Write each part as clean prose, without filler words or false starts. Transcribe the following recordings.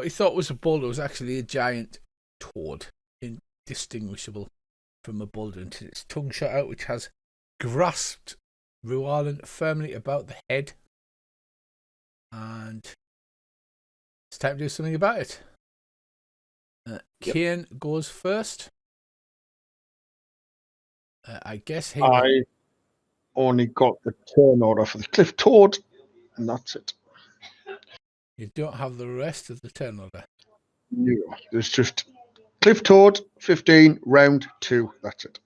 he thought was a boulder was actually a giant toad, indistinguishable from a boulder until its tongue shot out, which has grasped Rualin firmly about the head. And it's time to do something about it. Kian goes first. I guess he I only got the turn order for the cliff toad, and that's it. You don't have the rest of the turn order. No, there's just cliff toad, 15, round 2. That's it.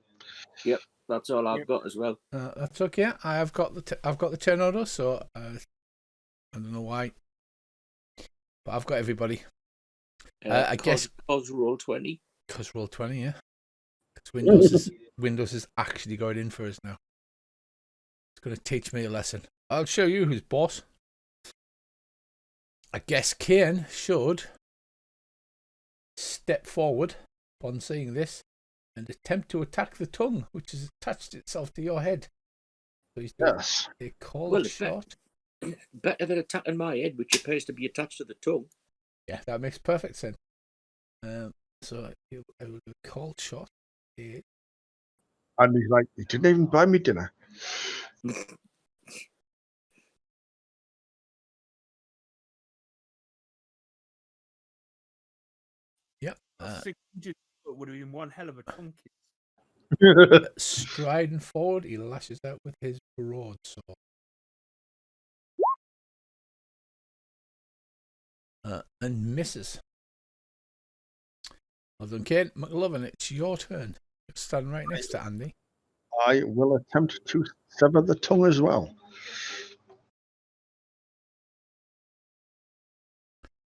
Yep, that's all I've got as well. That's okay. I've got the turn order, so I don't know why, but I've got everybody. I guess because Roll20. Because Roll20, yeah. Because Windows is actually going in for us now. It's going to teach me a lesson. I'll show you who's boss. I guess Kian should step forward upon seeing this and attempt to attack the tongue, which has attached itself to your head. So he's doing a cold shot. Better than attacking my head, which appears to be attached to the tongue. Yeah, that makes perfect sense. So I will do a cold shot. And he's like, he didn't even buy me dinner. Yep. 600 would have been one hell of a tongue kiss. Striding forward, he lashes out with his broadsword. And misses. Well done, Kate. McLovin, it's your turn. You're standing right next to Andy. I will attempt to sever the tongue as well.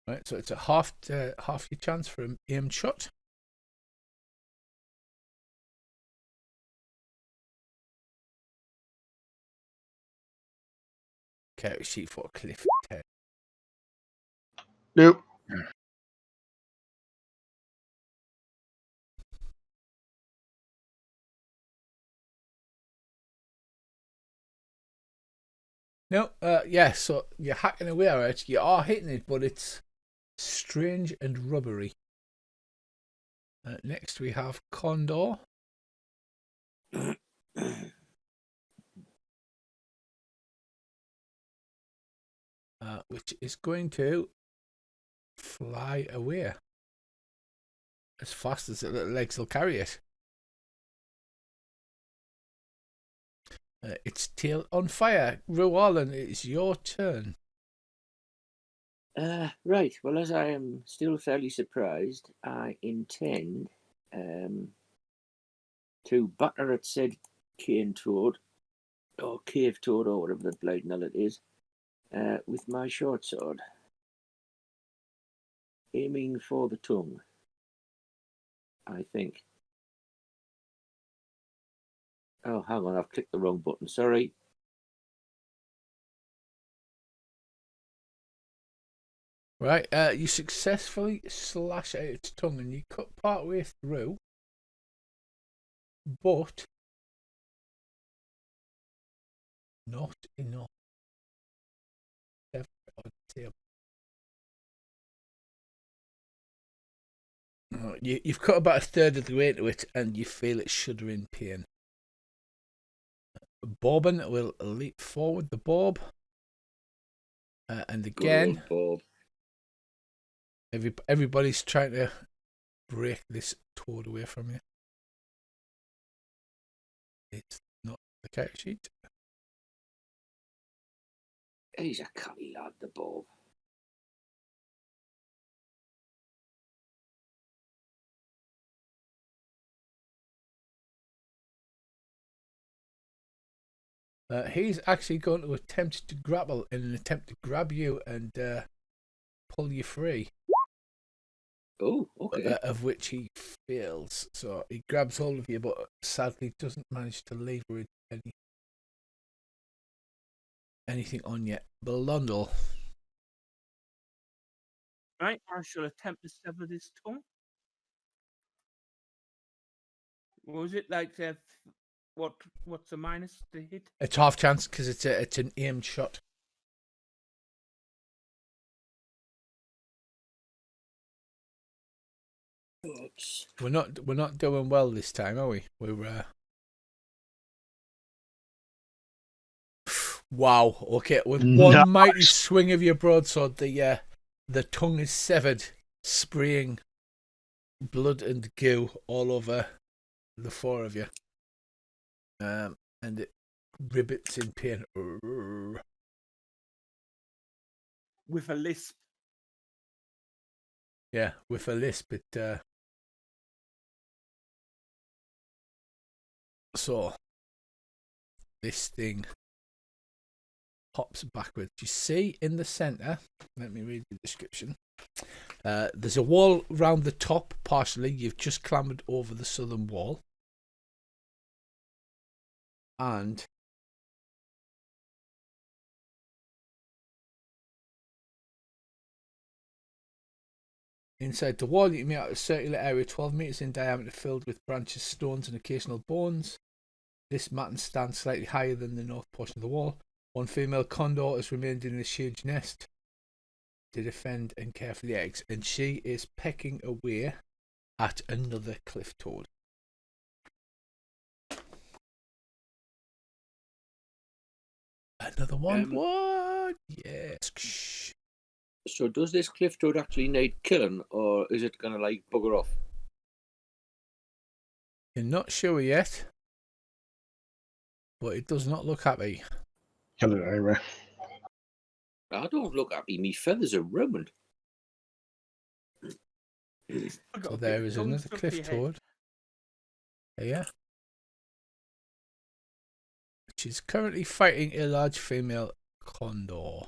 Right, so it's a half your chance for an aimed shot. Okay, sheet for a cliff. Nope. No, yeah, so you're hacking away at it. You are hitting it, but it's strange and rubbery. Next we have Condor. Which is going to fly away as fast as its legs will carry it. Its tail on fire. Rualin, it's your turn. Right. Well, as I am still fairly surprised, I intend to batter at said cane toad, or cave toad, or whatever the bloody hell it is, with my short sword, aiming for the tongue, I think. Oh, hang on, I've clicked the wrong button, sorry. Right, you successfully slash out its tongue and you cut part way through, but not enough. You've cut about a third of the way into it and you feel it shudder in pain. Bobbin will leap forward the bob. And again, Bob. Everybody's trying to break this toad away from you. It's not the character sheet. He's a canny lad, the Bob. He's actually going to attempt to grapple in an attempt to grab you and pull you free. Oh, okay. Of which he fails. So he grabs hold of you, but sadly doesn't manage to leave with anything on you. Blundell. Right, I shall attempt to sever this tongue. What was it like? What's the minus to hit? It's half chance because it's an aimed shot. Oops. We're not doing well this time, are we? We're wow. Okay, with one mighty Nice. swing of your broadsword, the tongue is severed, spraying blood and goo all over the four of you. And it ribbits in pain. With a lisp. Yeah, with a lisp. So this thing hops backwards. You see in the centre, let me read the description. There's a wall round the top, partially. You've just clambered over the southern wall. And inside the wall, you can make out a circular area 12 metres in diameter filled with branches, stones, and occasional bones. This mountain stands slightly higher than the north portion of the wall. One female condor has remained in this huge nest to defend and care for the eggs, and she is pecking away at another cliff toad. Another one? What? Yes. So does this cliff toad actually need killing, or is it going to like bugger off? You're not sure yet, but it does not look happy. Kill it anyway. I don't look happy. Me feathers are ruined. So there is another cliff toad here, which is currently fighting a large female condor.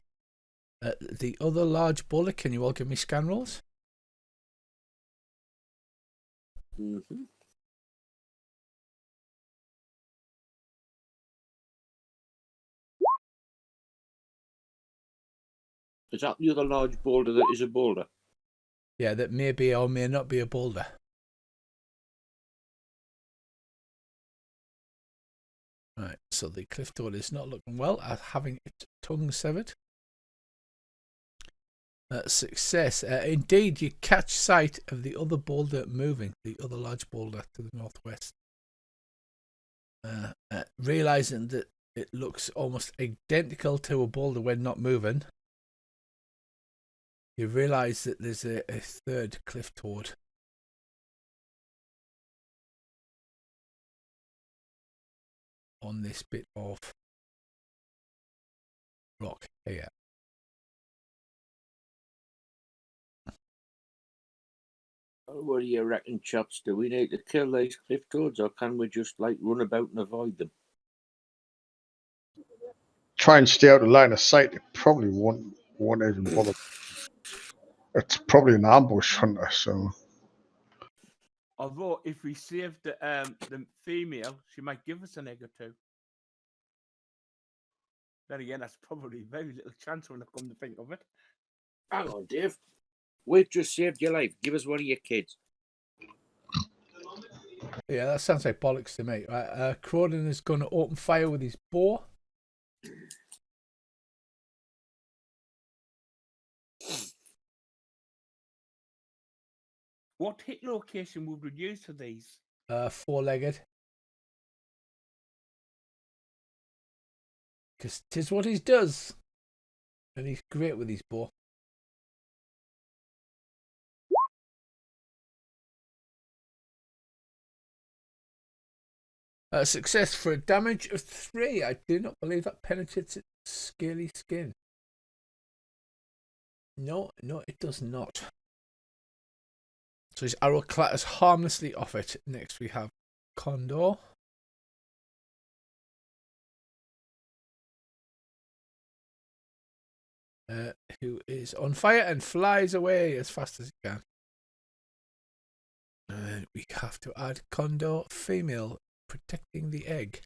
The other large boulder, can you all give me scan rolls? Mm-hmm. Is that the other large boulder that is a boulder? Yeah, that may be or may not be a boulder. Right, so the cliff toad is not looking well at having its tongue severed. Success. Indeed, you catch sight of the other boulder moving, the other large boulder to the northwest. Realizing that it looks almost identical to a boulder when not moving, you realize that there's a third cliff toad. On this bit of rock here. What do you reckon, chaps? Do we need to kill these cliff toads, or can we just like run about and avoid them? Try and stay out of line of sight. It probably won't even bother. It's probably an ambush hunter, so. Although, if we save the female, she might give us an egg or two. Then again, that's probably very little chance when I come to think of it. Hang on, Dave. We've just saved your life. Give us one of your kids. Yeah, that sounds like bollocks to me. Right, Cronin is going to open fire with his bow. What hit location would we use for these? Four-legged. Because 'tis what he does. And he's great with his bow. Success for a damage of 3. I do not believe that penetrates its scaly skin. No, it does not. So his arrow clatters harmlessly off it. Next we have Condor. Who is on fire and flies away as fast as he can. And we have to add Condor female protecting the egg.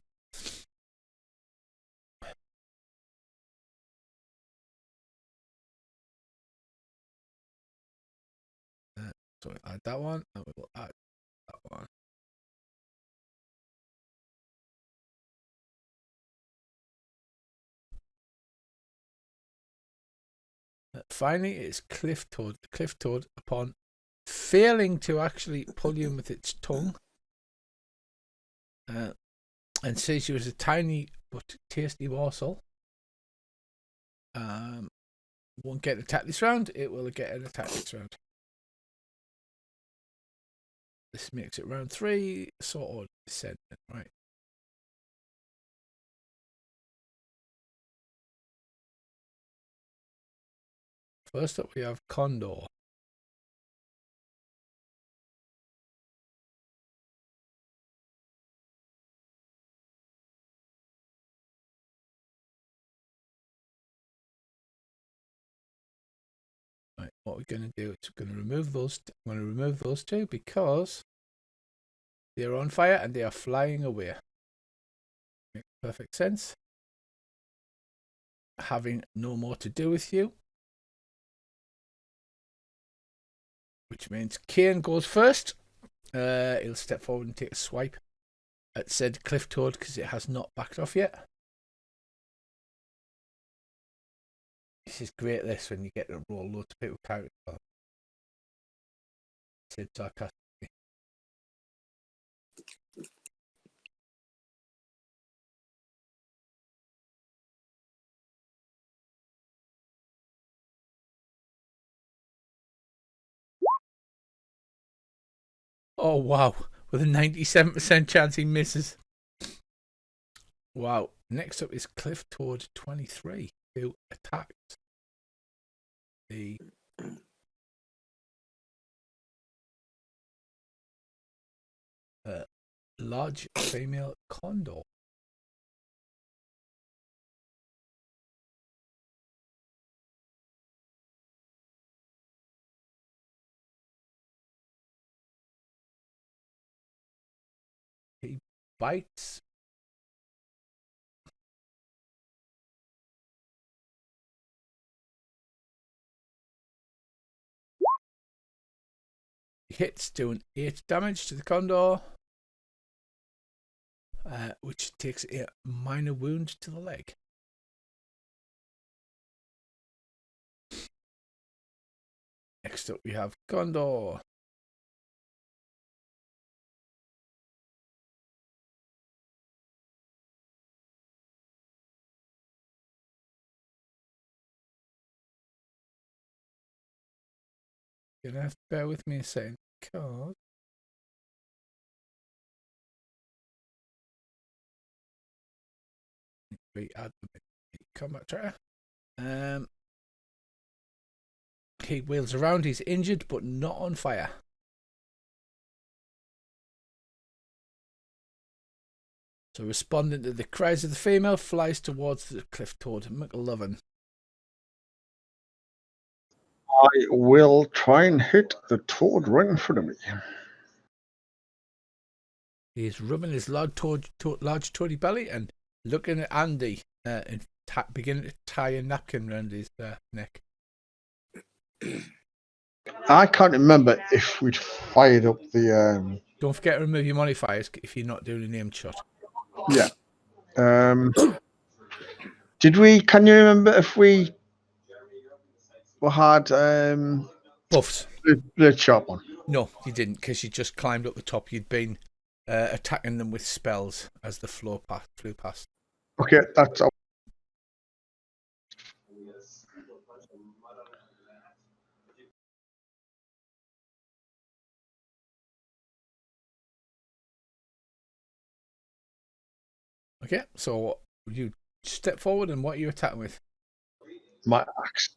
So we add that one, and we will add that one. Finally, it's Cliff Toad. The Cliff Toad, upon failing to actually pull you in with its tongue, and sees you as a tiny but tasty morsel. Won't get an attack this round. It will get an attack next round. This makes it round 3. Sort of descent, right? First up, we have Condor. Right, what we're going to do is we're going to remove those. I'm going to remove those two because they're on fire and they are flying away. Makes perfect sense. Having no more to do with you, which means Kane goes first. He'll step forward and take a swipe at said cliff toad because it has not backed off yet. This is great. This when you get to roll loads of people characters. Said sarcastically. Oh wow! With a 97% chance he misses. Wow. Next up is Cliff Toad 23, who attacks the large female condor. He bites. He hits, doing 8 damage to the condor, which takes a minor wound to the leg. Next up, we have Condor. You're gonna have to bear with me a second, because we add the combat tracker. He wheels around. He's injured, but not on fire. So, responding to the cries of the female, flies towards the cliff toad. McLovin. I will try and hit the toad right in front of me. He's rubbing his large toady belly and looking at Andy and beginning to tie a napkin around his neck. I can't remember if we'd fired up the. Don't forget to remove your modifiers if you're not doing a named shot. Yeah. Did we? Can you remember if we had Buffs? the sharp one? No, you didn't, because you just climbed up the top. You'd been attacking them with spells as the flew past. Okay, that's. Okay, so you step forward, and what are you attacking with? My axe.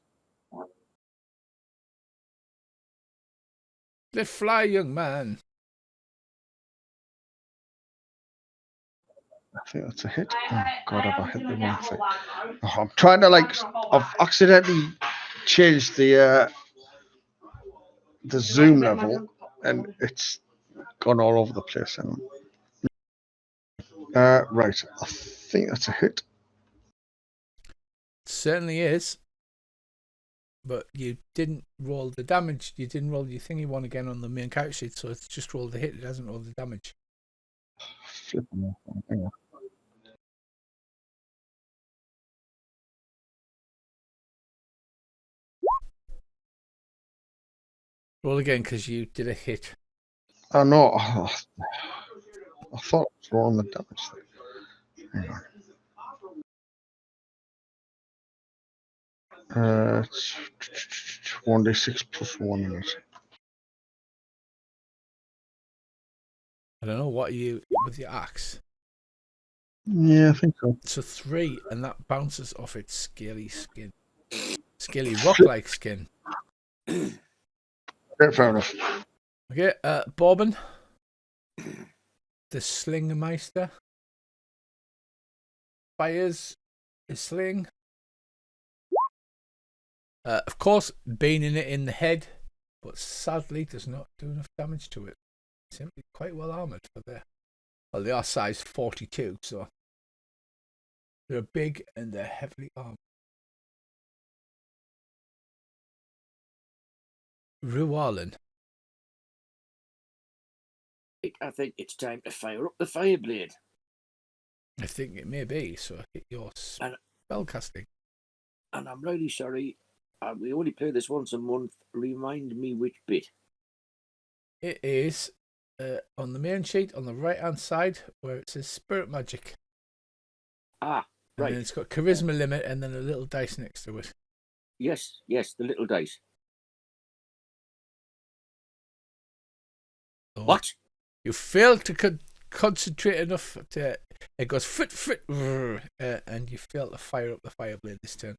Let fly, young man. I think that's a hit. Oh God, have I hit the wrong thing? Oh, I'm trying to I've accidentally changed the zoom level, and it's gone all over the place. Right, I think that's a hit. Certainly is. But you didn't roll the damage. You didn't roll your thingy one again on the main character sheet, so it's just rolled the hit. It hasn't rolled the damage. Flipping hang on. Roll again because you did a hit. I know. I thought I was rolling the damage thing. Hang on. It's 1d6 plus 1 in it. I don't know what you with your axe. Yeah, I think so. So 3, and that bounces off its scaly skin. Scaly rock-like skin. Okay, fair enough. Okay, Bobbin. The Slingermeister. Fires his sling. Of course, beaning it in the head, but sadly does not do enough damage to it. Simply quite well armoured for their... Well, they are size 42, so... They're big and they're heavily armed. Rualin. I think it's time to fire up the fire blade. I think it may be, so hit your spell casting. And I'm really sorry, we only play this once a month. Remind me which bit. It is on the main sheet on the right hand side where it says Spirit Magic. Ah, and right. then it's got Charisma limit and then a little dice next to it. Yes, the little dice. So what? You failed to concentrate enough to... It goes fit, and you fail to fire up the fire blade this turn.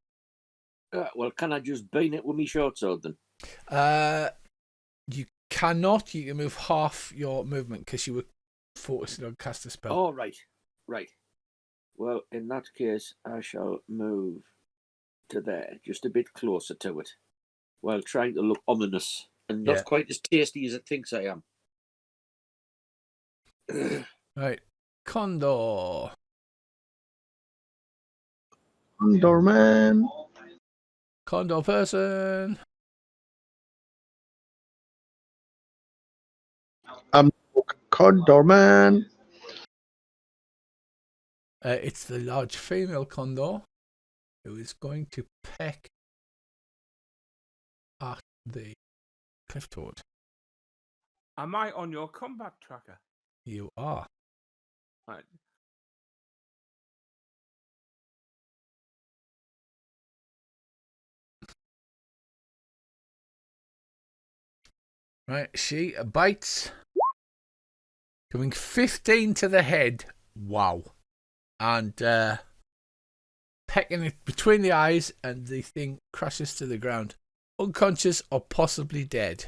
Well, can I just bean it with my short sword then? You cannot. You can move half your movement because you were focusing on cast a spell. Oh, right. Well, in that case, I shall move to there, just a bit closer to it, while trying to look ominous and not quite as tasty as it thinks I am. Right. Condor. Condor man. Condor person. I'm Condor man. It's the large female condor who is going to peck at the cliff toad. Am I on your combat tracker? You are. Right. Right, she bites. Doing 15 to the head. Wow. And pecking it between the eyes, and the thing crashes to the ground. Unconscious or possibly dead.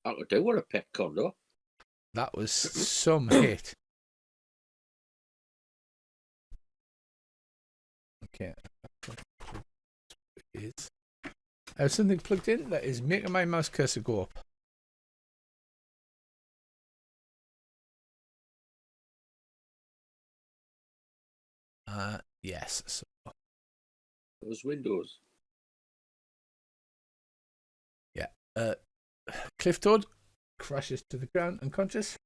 I could do with a pet condor. That was some hit. Okay. I have something plugged in that is making my mouse cursor go up. Yes. So. Those windows. Yeah. Cliff Toad crashes to the ground unconscious.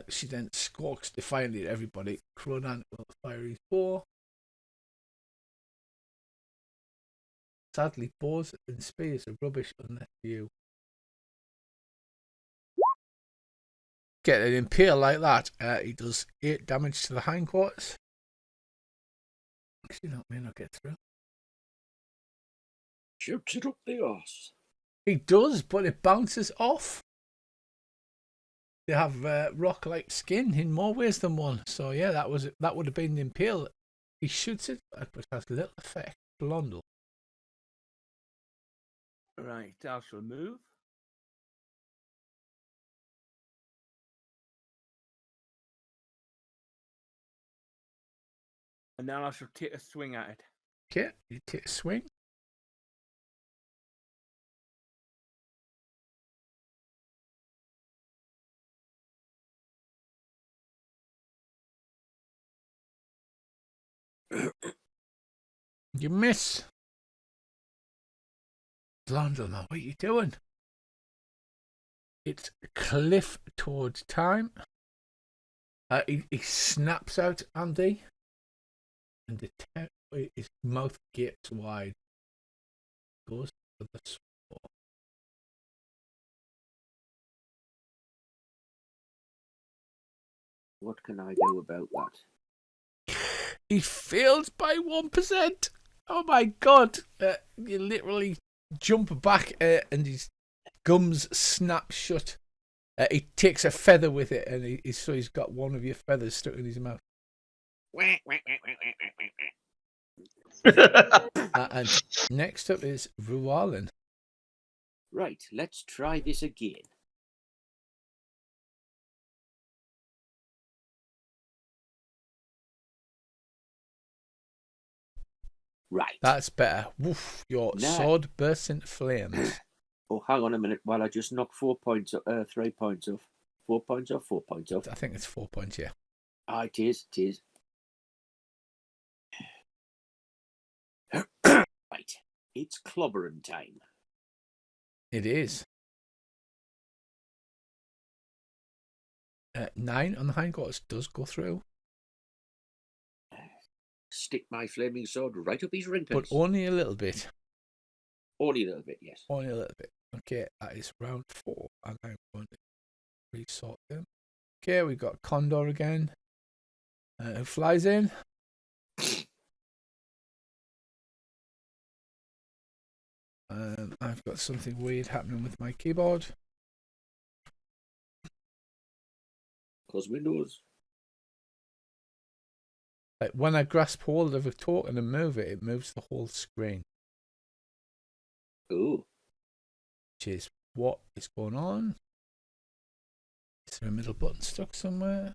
She then squawks defiantly at everybody. Cronan will fire his bow. Sadly, bows and spears are rubbish unless you get an impale like that. He does 8 damage to the hindquarters. Actually, that may not get through. Shoots it up the arse. He does, but it bounces off. They have rock-like skin in more ways than one. So yeah, that would have been the impale. He shoots it, but it has little effect. Blondel. Right, I shall move. And now I shall take a swing at it. Okay, you take a swing. You miss. Blondel, man, what are you doing? It's cliff towards time. He snaps out Andy, and his mouth gapes wide. Goes for the sword. What can I do about that? He failed by 1%. Oh my god! You literally jump back and his gums snap shut. He takes a feather with it, and he's got one of your feathers stuck in his mouth. And next up is Rualin. Right, let's try this again. Right. That's better. Woof, your sword bursts into flames. Oh, hang on a minute while I just knock 4 points, 3 points off. 4 points off, 4 points off. I think it's 4 points, yeah. Ah, it is. Right, it's clobbering time. It is. 9 on the hindquarters does go through. Stick my flaming sword right up his ring But only a little bit. Only a little bit, yes. Only a little bit. Okay, that is round 4. And I'm going to resort them. Okay, we've got Condor again. Who flies in? I've got something weird happening with my keyboard. Close windows. Like when I grasp hold of a token and move it, it moves the whole screen. Ooh. Which is what is going on. Is there a middle button stuck somewhere?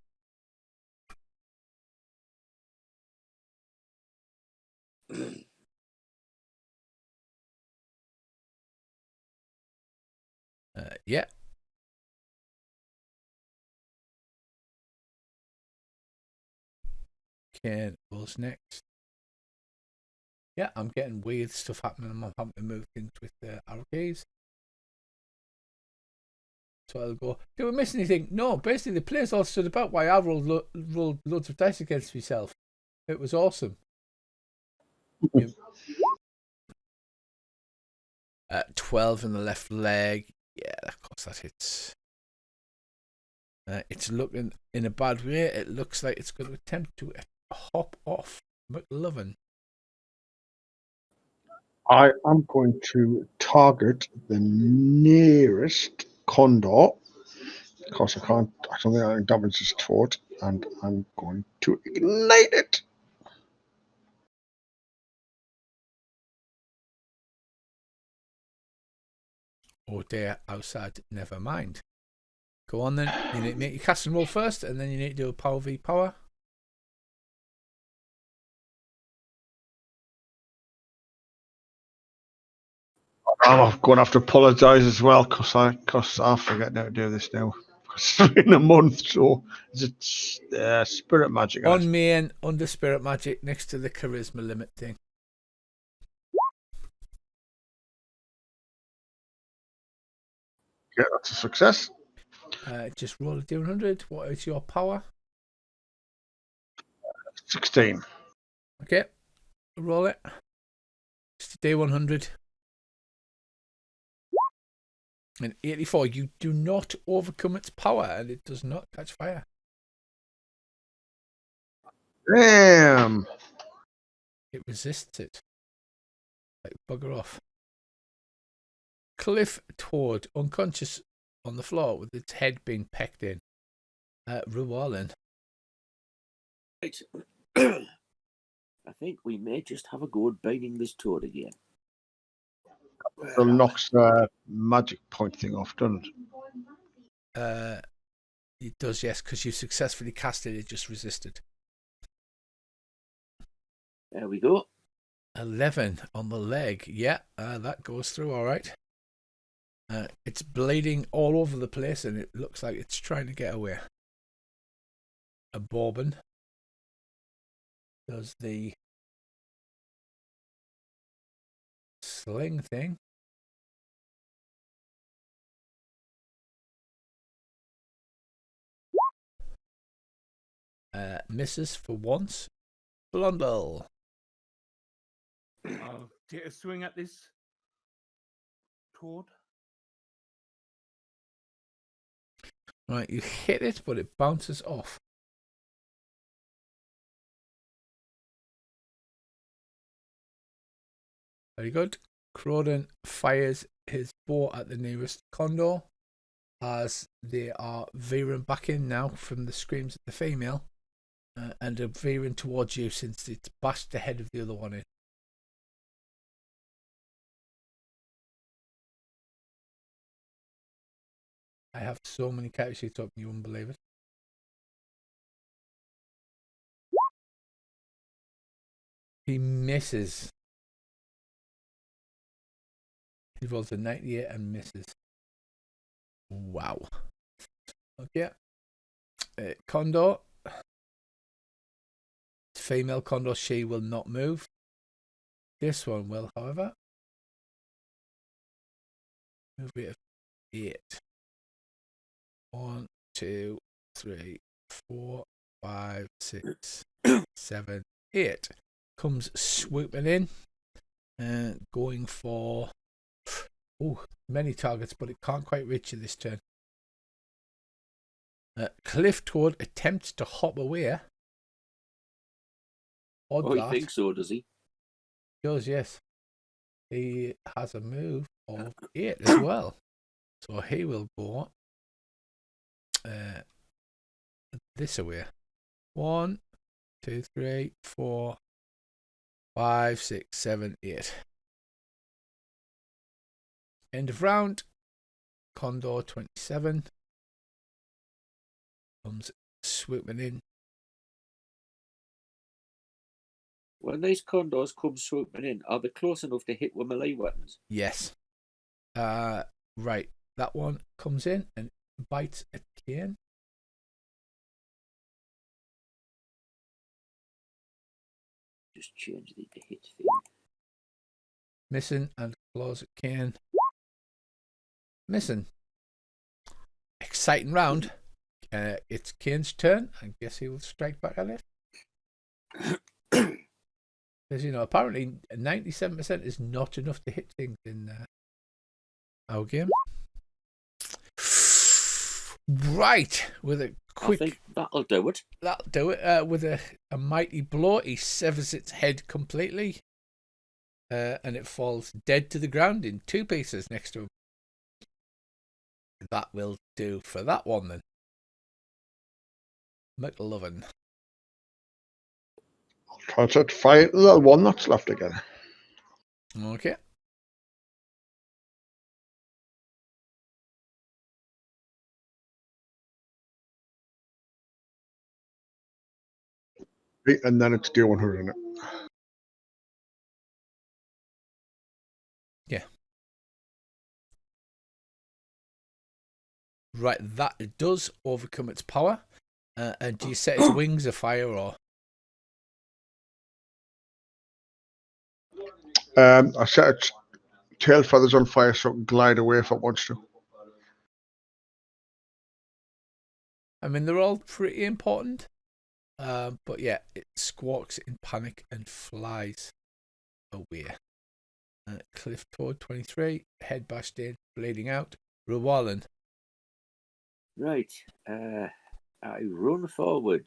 Yeah. Okay, what's next? Yeah, I'm getting weird stuff happening. I'm having to move things with the arrow keys. So I'll go, did we miss anything? No, basically the players all stood about while I rolled loads of dice against myself. It was awesome. 12 in the left leg. Yeah, of course that hits. It's looking in a bad way. It looks like it's going to attempt to hop off McLovin. I am going to target the nearest condor because I don't think I can damage this tort, and I'm going to ignite it. Oh dear, outside, never mind. Go on then. You need to make your casting roll first, and then you need to do a power v power. I'm going to have to apologise as well because I forget how to do this now. It's been a month, so it's spirit magic. On main, under spirit magic, next to the charisma limit thing. Yeah, that's a success. Just roll a D100. What is your power? 16. Okay, roll it. Just a D100. And 84. You do not overcome its power, and it does not catch fire. Damn. It resists it. Like bugger off. Cliff Toad, unconscious on the floor with its head being pecked in. Rualin. Right. I think we may just have a go at baiting this toad again. It knocks the magic point thing off, doesn't it? It does, yes, because you successfully cast it. It just resisted. There we go. 11 on the leg. Yeah, that goes through all right. It's bleeding all over the place, and it looks like it's trying to get away. A Bourbon does the sling thing. Misses for once. Blondel. I'll take a swing at this Toad. Right, you hit it, but it bounces off. Very good. Croden fires his bow at the nearest condor as they are veering back in now from the screams of the female and are veering towards you since it's bashed the head of the other one in. I have so many character sheets open, you wouldn't believe it. He misses. He rolls a 98 and misses. Wow. Okay. Condor. Female condor, she will not move. This one will, however. Move rate of 8. 1, 2, 3, 4, 5, 6, 7, 8. Comes swooping in. Going for many targets, but it can't quite reach you this turn. Cliff Toad attempts to hop away. He thinks so, does he? He does, yes. He has a move of 8 as well. So he will go this away. 1, 2, 3, 4, 5, 6, 7, 8. End of round. Condor 27 comes swooping in. When these condors come swooping in, are they close enough to hit with melee weapons? Yes. Right. That one comes in and bites at Kane. Just change the hit thing. Missing and claws at Kane. Missing. Exciting round. It's Kane's turn. I guess he will strike back at it. Because, apparently 97% is not enough to hit things in our game. Right. With a quick... I think that'll do it. That'll do it. With a mighty blow, he severs its head completely. And it falls dead to the ground in 2 pieces next to him. That will do for that one then. McLovin. I'll try to fight the one that's left again. Okay. And then it's the one who's in it. Yeah. Right, that it does overcome its power. And do you set its wings afire or? I set its tail feathers on fire so it can glide away if it wants to. I mean, they're all pretty important. But yeah, it squawks in panic and flies away. Cliff Toad 23, head bashed in, bleeding out. Rualin. Right. I run forward.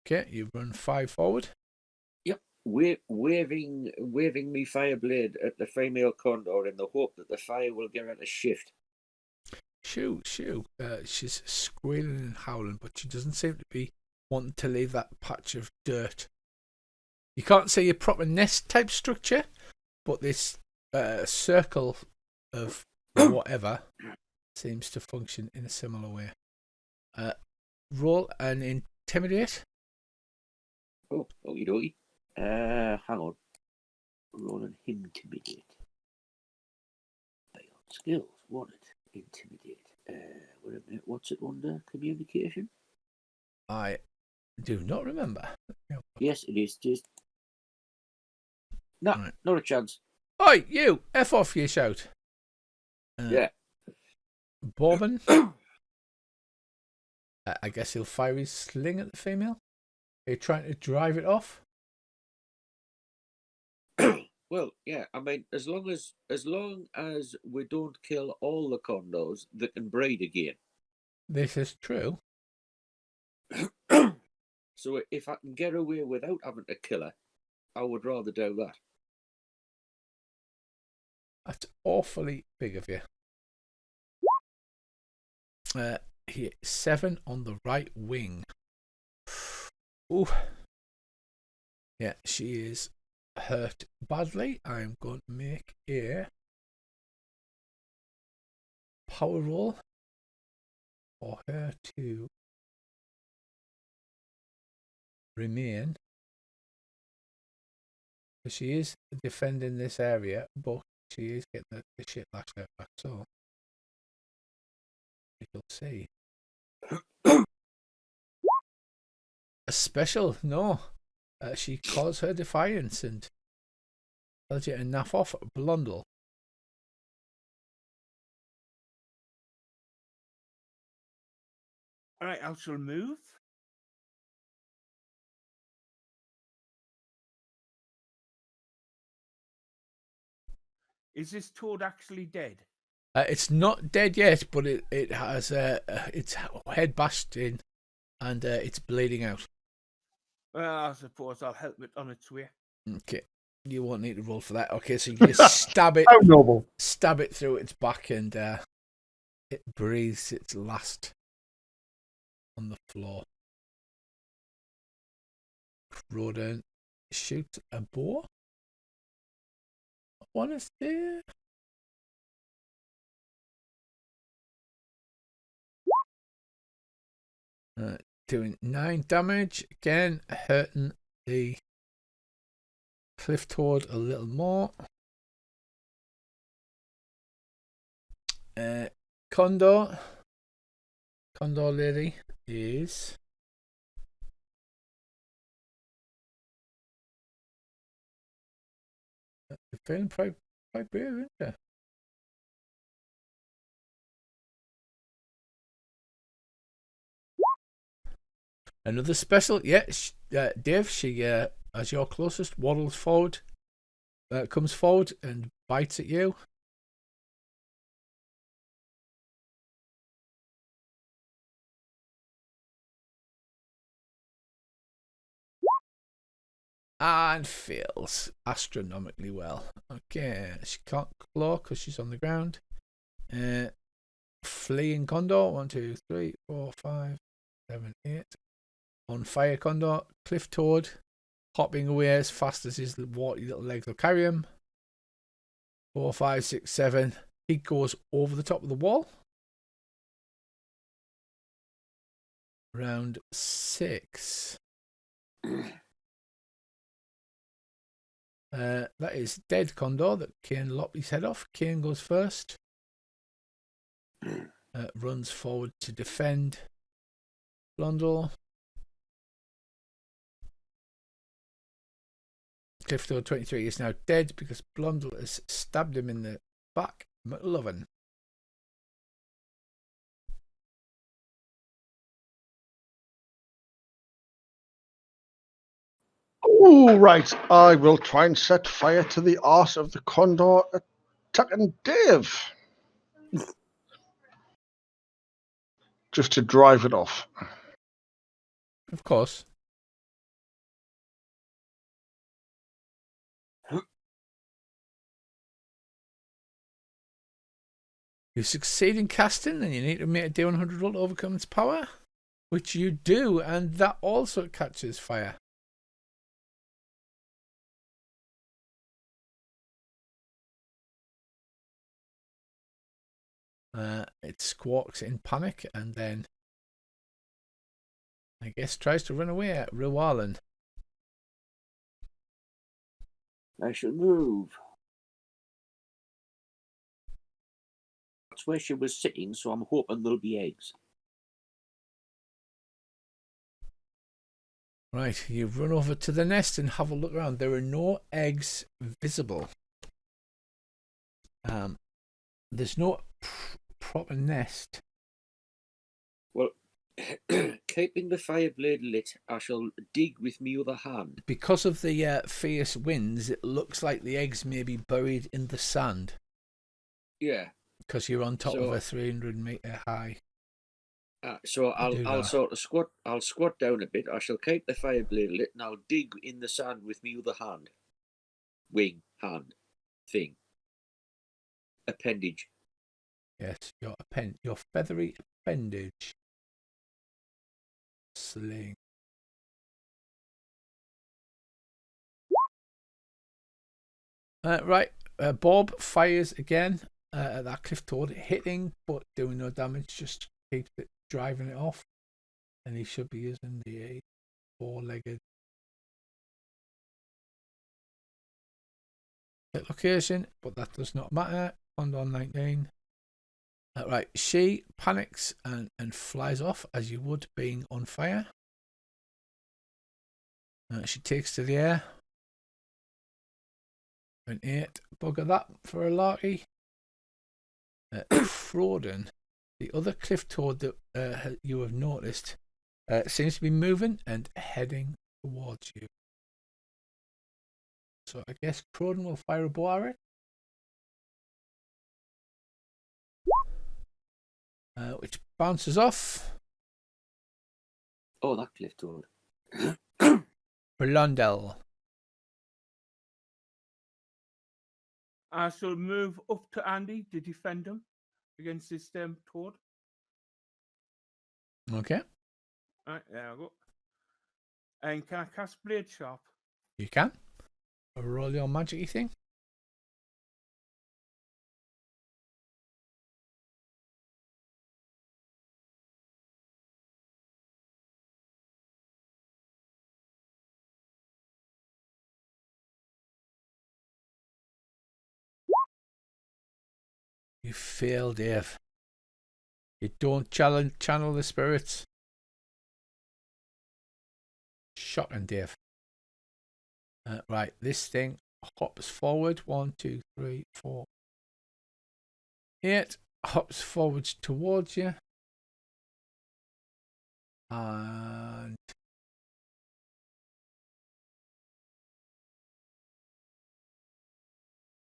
Okay, you run 5 forward. Yep. Waving me fire blade at the female condor in the hope that the fire will give it a shift. Shoo. She's squealing and howling, but she doesn't seem to be wanting to leave that patch of dirt. You can't see a proper nest type structure, but this circle of whatever seems to function in a similar way. Roll an intimidate. Oh, okie dokie. Hang on. Roll an intimidate. Beyond skills, want it. Intimidate. Wait a minute, what's it under? Communication? I do not remember. Yes, it is. Just no, right. Not a chance. Oi, you! F off, you shout. Yeah. Bourbon. I guess he'll fire his sling at the female. Are you trying to drive it off? Well, yeah. I mean, as long as we don't kill all the condors, they can breed again. This is true. So if I can get away without having to kill her, I would rather do that. That's awfully big of you. Here, 7 on the right wing. Ooh. Yeah, she is hurt badly. I'm going to make a power roll for her to remain. She is defending this area, but she is getting the shit lashed out back. So we shall see. A special? No. She calls her defiance and tells you to naff off, Blundell. All right, I shall move. Is this toad actually dead? It's not dead yet, but it has its head bashed in and it's bleeding out. Well, I suppose I'll help it on its way. Okay, you won't need to roll for that. Okay, so you stab it, How noble. stab it through its back, and it breathes its last on the floor. Rodent shoots a boar. One is there. Doing 9 damage again, hurting the cliff toad a little more. Condor lady is feeling quite brave, isn't she? Another special, yeah. Dave, she as your closest, waddles forward, comes forward and bites at you. And fails astronomically well. Okay, she can't claw because she's on the ground. Fleeing condor, 1, 2, 3, 4, 5, 7, 8. On fire condor, cliff toad, hopping away as fast as his warty little legs will carry him. 4, 5, 6, 7. He goes over the top of the wall. Round 6. That is dead condor that Kane lopped his head off. Kane goes first. Runs forward to defend Blundell. Clifford 23 is now dead because Blundell has stabbed him in the back. McLovin. Oh, right. I will try and set fire to the arse of the condor attacking Dave. Just to drive it off. Of course. You succeed in casting, then you need to make a D100 roll to overcome its power, which you do, and that also catches fire. It squawks in panic and then I guess tries to run away at Rualin. I shall move. That's where she was sitting, so I'm hoping there'll be eggs. Right, you run over to the nest and have a look around. There are no eggs visible. There's no proper nest. Well, keeping the fire blade lit, I shall dig with me other hand. Because of the fierce winds, it looks like the eggs may be buried in the sand. Yeah. Because you're on top of a 300-meter high. So I'll sort of squat. I'll squat down a bit. I shall keep the fire blade lit, and I'll dig in the sand with me other hand. Wing, hand, thing, appendage. Yes, your feathery appendage. Sling. Right, Bob fires again at that cliff toad, hitting but doing no damage, just keeps it driving it off. And he should be using the four-legged location, but that does not matter. Condor 19. Right, she panics and flies off as you would being on fire. She takes to the air. An 8. Bugger that for a larky. Froden, the other cliff toad that you have noticed, seems to be moving and heading towards you. So I guess Froden will fire a bow at it. Which bounces off. Oh, that cliff toad. Rolondel. I shall move up to Andy to defend him against this toad. Okay. Right, there we go. And can I cast Blade Sharp? You can. Roll your magic-y thing. You fail, Dave. You don't channel the spirits. Shocking, Dave. Right, this thing hops forward. 1, 2, 3, 4, 8. Hops forwards towards you. And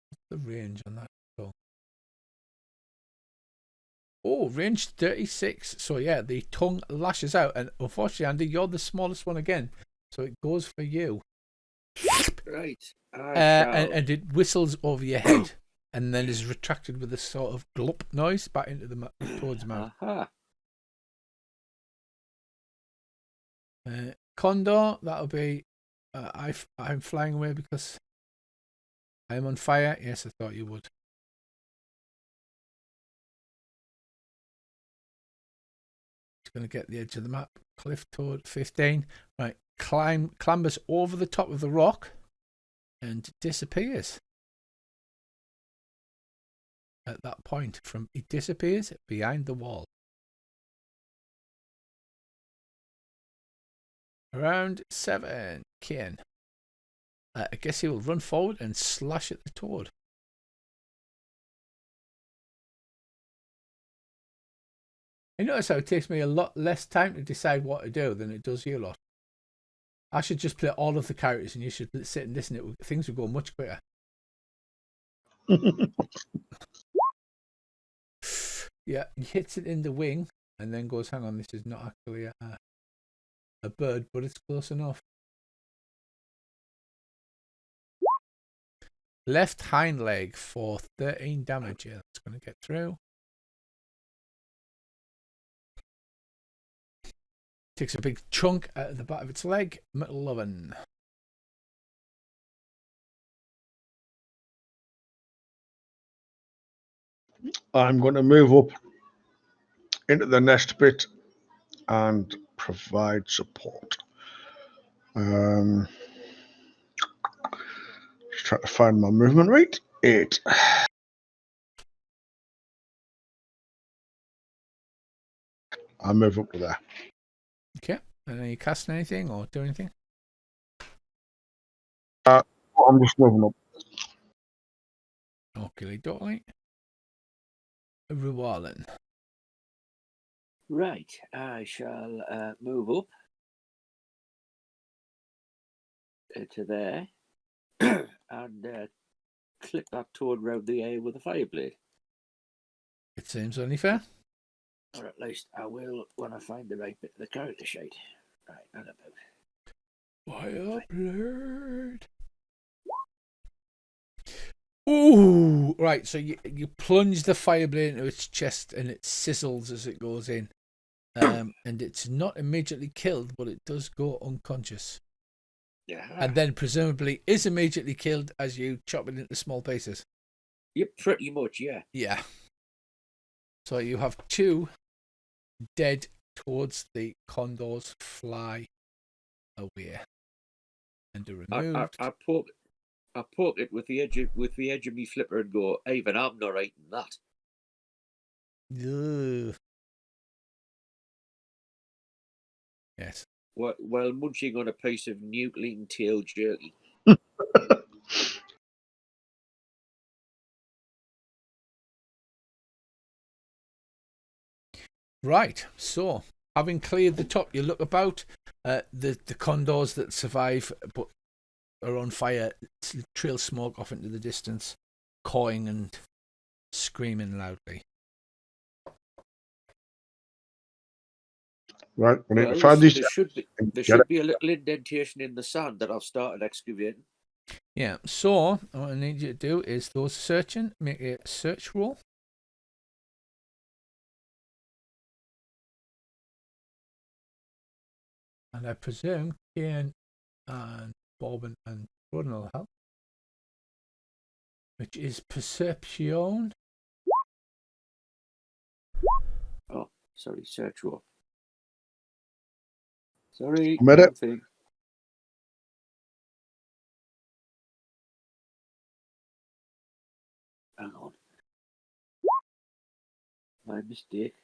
what's the range on that? Oh, range 36. So yeah, the tongue lashes out, and unfortunately, Andy, you're the smallest one again, so it goes for you. Right. And it whistles over your head, and then is retracted with a sort of glop noise back into the toad's mouth. Condor, that'll be. I'm flying away because I'm on fire. Yes, I thought you would. Going to get the edge of the map. Cliff toad 15. Right, clambers over the top of the rock and disappears. At that point, it disappears behind the wall. Round 7, Kian. I guess he will run forward and slash at the toad. I notice how it takes me a lot less time to decide what to do than it does you lot. I should just play all of the characters and you should sit and listen to it. Things would go much quicker. Yeah, he hits it in the wing and then goes, hang on, this is not actually a bird, but it's close enough. Left hind leg for 13 damage. Yeah, that's going to get through. Takes a big chunk out of the back of its leg. Metal oven. I'm going to move up into the nest bit and provide support. Just trying to find my movement rate. 8. I'll move up to there. Okay. And are you casting anything or do anything? I'm just moving up. Okay, dokie. Rualin. Right, I shall move up to there and clip that toad round the air with a fire blade. It seems only fair. Or at least I will when I find the right bit of the character sheet. Right, not about. Fire blade. Ooh, right. So you plunge the fire blade into its chest, and it sizzles as it goes in. And it's not immediately killed, but it does go unconscious. Yeah. And then presumably is immediately killed as you chop it into small pieces. Yep, pretty much, yeah. Yeah. So you have two dead towards the condors fly away. And are removed. I poke it with the edge of me flipper and go, even I'm not eating that. Ugh. Yes. While munching on a piece of nuclear tail jerky. Right. So, having cleared the top, you look about. The condors that survive but are on fire trail smoke off into the distance, cawing and screaming loudly. Right. We need Well, to find these. there should be a little indentation in the sand that I've started excavating. Yeah. So, what I need you to do is those searching, make a search roll. And I presume Ian and Bob and Gordon will help. Which is perception. Oh, sorry, search roll. Sorry, I'm at it. thing. Hang on. My mistake.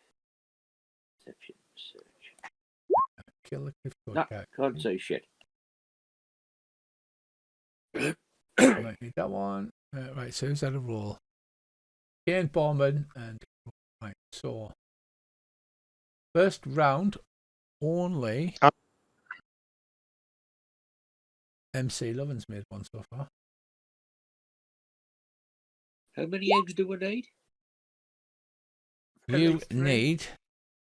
Perception search. Kill the cliff Nah, can't say shit. Might need that one. Right, so who's had a roll? Ian Bowman and right. So first round only MC Lovin's made one so far. How many eggs do we need? At You least three. need,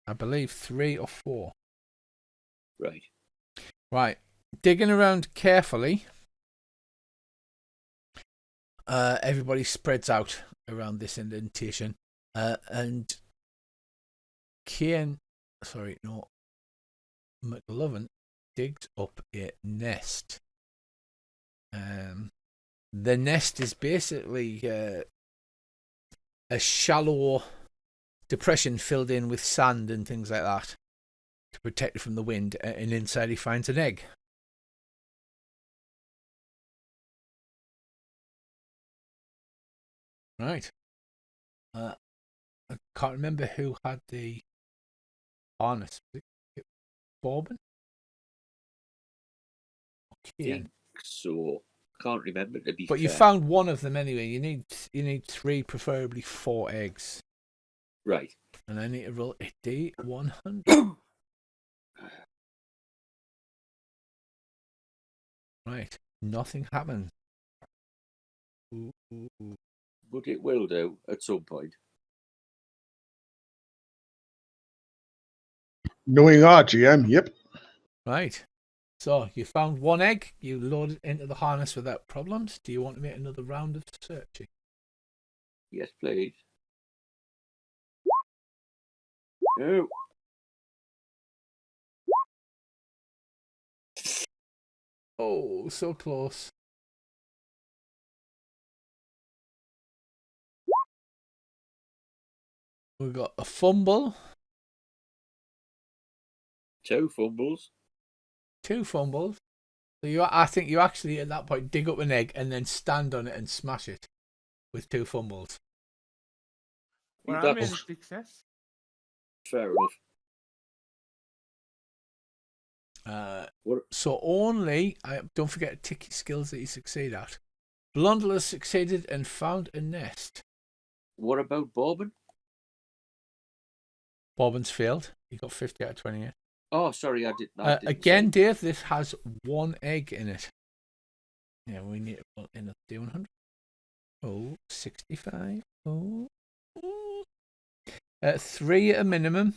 I believe, 3 or 4. Right. Right. Digging around carefully. Everybody spreads out around this indentation. And McLovin digs up a nest. The nest is basically a shallow depression filled in with sand and things like that to protect it from the wind, and inside he finds an egg. Right. I can't remember who had the harness. Was it Bourbon? Okay. So can't remember to be But fair. you found one of them anyway. You need 3, preferably 4 eggs. Right. And I need to roll a D100. Right. Nothing happened. Ooh. But it will do at some point. Knowing our GM, yep. Right. So you found 1 egg. You load it into the harness without problems. Do you want to make another round of searching? Yes, please. No. Oh, so close. We've got a fumble. 2 fumbles. 2 fumbles. So I think you actually at that point dig up an egg and then stand on it and smash it with 2 fumbles. Well, I That's made a success. fair enough. So only, don't forget to tick skills that you succeed at. Blondel has succeeded and found a nest. What about Bourbon? Bobbin's failed. You got 50 out of 28. Oh, sorry, I didn't. Again, Dave, this has 1 egg in it. Yeah, we need to put in a D100. Oh, 65. Oh. 3 at a minimum.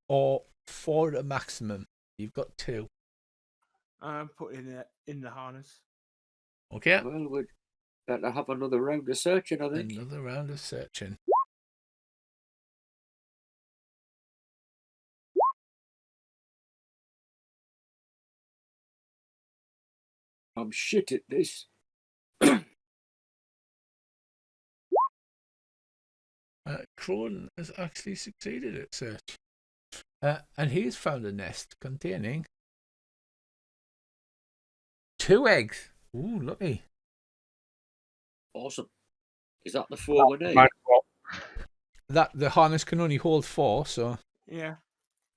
Or 4 at a maximum. You've got 2. I'm putting it in the harness. Okay. Well, we'd better have another round of searching, I think. Another round of searching. I'm shit at this. Cronin has actually succeeded at search. And he's found a nest containing 2 eggs. Ooh, lucky. Awesome. Is that the 4 we need? That the harness can only hold 4, so Yeah.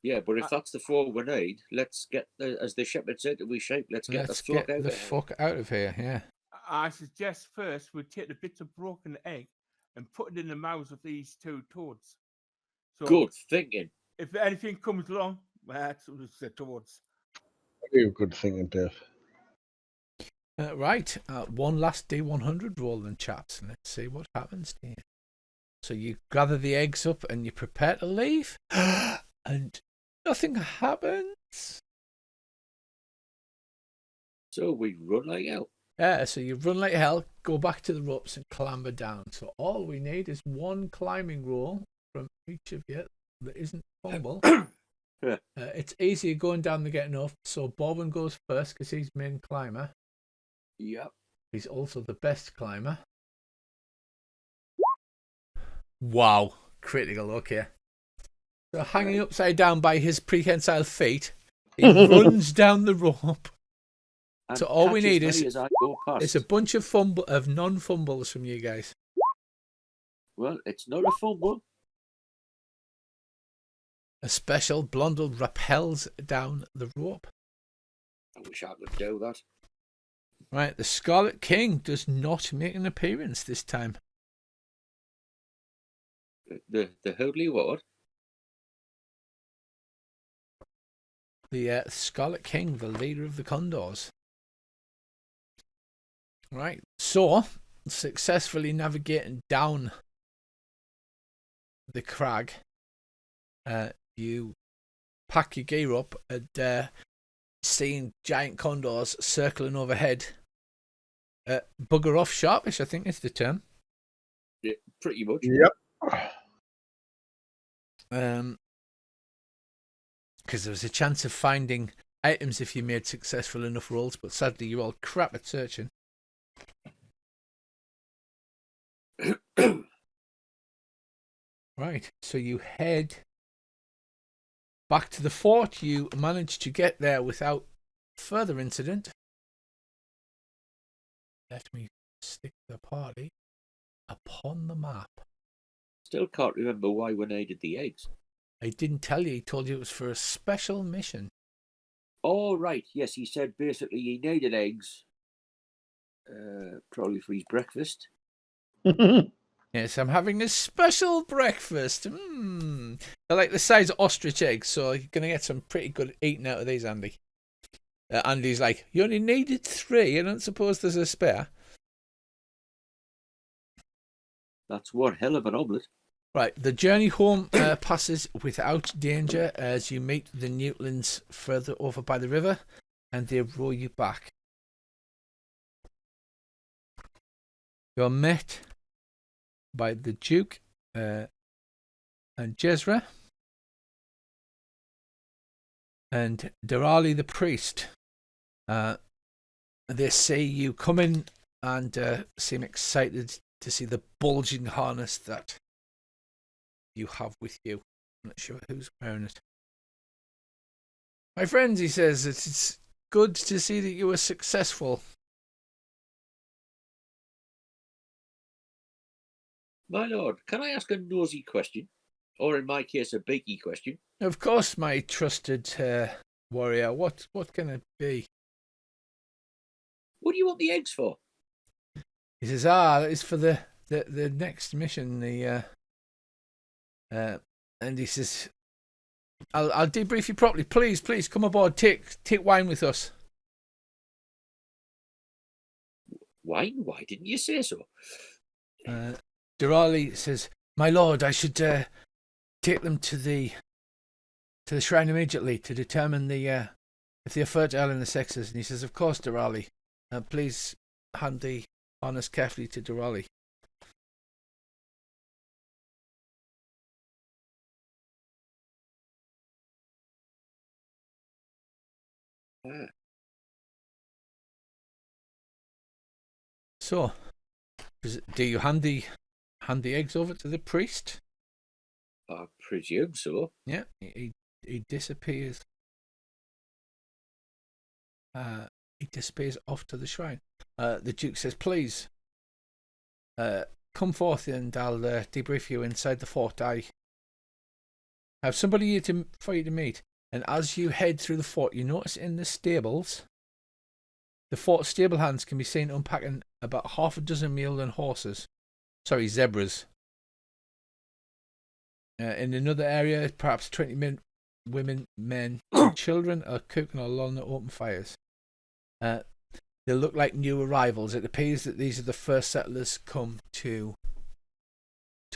Yeah, but if that's the 4 we need, let's get as the shepherd said, we shape. Let's get the fuck out of here. Yeah. I suggest first we take the bits of broken egg and put it in the mouths of these 2 toads. So good thinking. If anything comes along, that's the toads. Very good thinking, Dave. Right. One last D100 roll then, chaps. Let's see what happens here. So you gather the eggs up and you prepare to leave, and nothing happens. So we run like hell. Yeah, so you run like hell, go back to the ropes and clamber down. So all we need is 1 climbing roll from each of you that isn't fumble. Yeah. It's easier going down than getting up. So Bobbin goes first because he's main climber. Yep. He's also the best climber. Wow, critical look here. So hanging upside down by his prehensile feet, he runs down the rope. And so all we need is a bunch of non-fumbles from you guys. Well, it's not a fumble. A special Blondel rappels down the rope. I wish I could do that. Right, the Scarlet King does not make an appearance this time. The holy what? The Scarlet King, the leader of the Condors. Right, so successfully navigating down the crag, you pack your gear up and seeing giant condors circling overhead. Bugger off sharpish, I think is the term. Yeah, pretty much. Yep. Because there was a chance of finding items if you made successful enough rolls, but sadly you're all crap at searching. Right, so you head back to the fort. You managed to get there without further incident. Let me stick the party upon the map. Still can't remember why we needed the eggs. I didn't tell you. He told you it was for a special mission. Oh, right. Yes, he said basically he needed eggs. Probably for his breakfast. Yes, I'm having a special breakfast. They're like the size of ostrich eggs, so you're going to get some pretty good eating out of these, Andy. Andy's like, you only needed 3. I don't suppose there's a spare. That's one hell of an omelette. Right, the journey home passes without danger as you meet the Newtlands further over by the river, and they row you back. You're met by the Duke and Jezra and Durali the priest. They see you come in and seem excited to see the bulging harness that you have with you. I'm not sure who's wearing it. My friends, he says, it's good to see that you were successful. My lord, can I ask a nosy question? Or in my case, a beaky question? Of course, my trusted warrior. What can it be? What do you want the eggs for? He says, that is for the next mission, the And he says, I'll debrief you properly. Please come aboard. Take wine with us. Wine? Why didn't you say so? Durali says, my lord, I should take them to the shrine immediately to determine if they are fertile in the sexes. And he says, of course, Durali. Please hand the honours carefully to Durali. So, do you hand the eggs over to the priest? I presume so. Yeah, he disappears. He disappears off to the shrine. The Duke says, please, come forth and I'll debrief you inside the fort. I have somebody here for you to meet. And as you head through the fort, you notice in the stables, the fort stable hands can be seen unpacking about half a dozen mule and horses. Sorry, zebras. In another area, perhaps 20 men, women, men, and children are cooking along the open fires. They look like new arrivals. It appears that these are the first settlers come to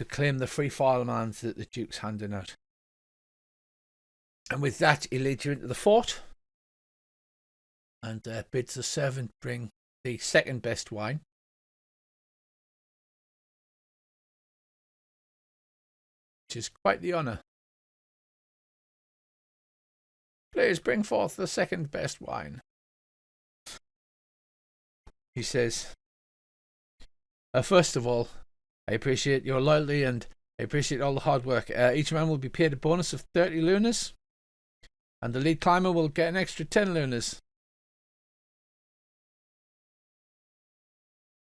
claim the free farmlands that the Duke's handing out. And with that, he leads you into the fort and bids the servant bring the second best wine. Which is quite the honour. Please bring forth the second best wine. He says, first of all, I appreciate your loyalty and I appreciate all the hard work. Each man will be paid a bonus of 30 lunas. And the lead climber will get an extra 10 lunas.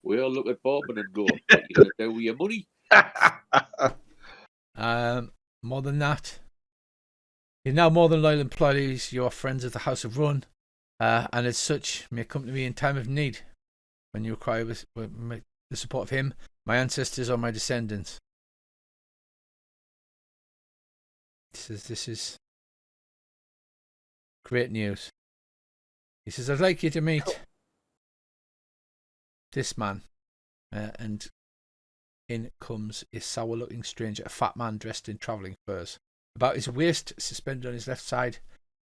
We all look at Bourbon and go, what are you going to do with your money? More than that, you're now more than loyal employees. You are friends of the House of Run, and as such, may come to me in time of need when you require the support of him, my ancestors, or my descendants. This is great news. He says, I'd like you to meet this man. And in comes a sour-looking stranger, a fat man dressed in travelling furs. About his waist, suspended on his left side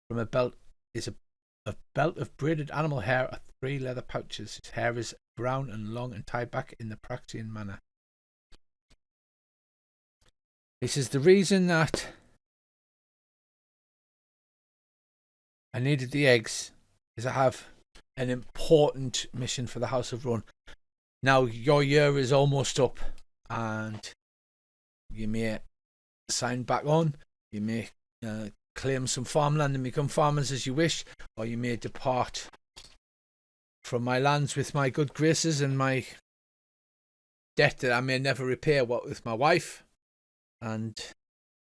from a belt, is a belt of braided animal hair and 3 leather pouches. His hair is brown and long and tied back in the Praxian manner. He says, the reason that I needed the eggs is I have an important mission for the House of Run. Now your year is almost up and you may sign back on, you may claim some farmland and become farmers as you wish, or you may depart from my lands with my good graces and my debt that I may never repay, what with my wife and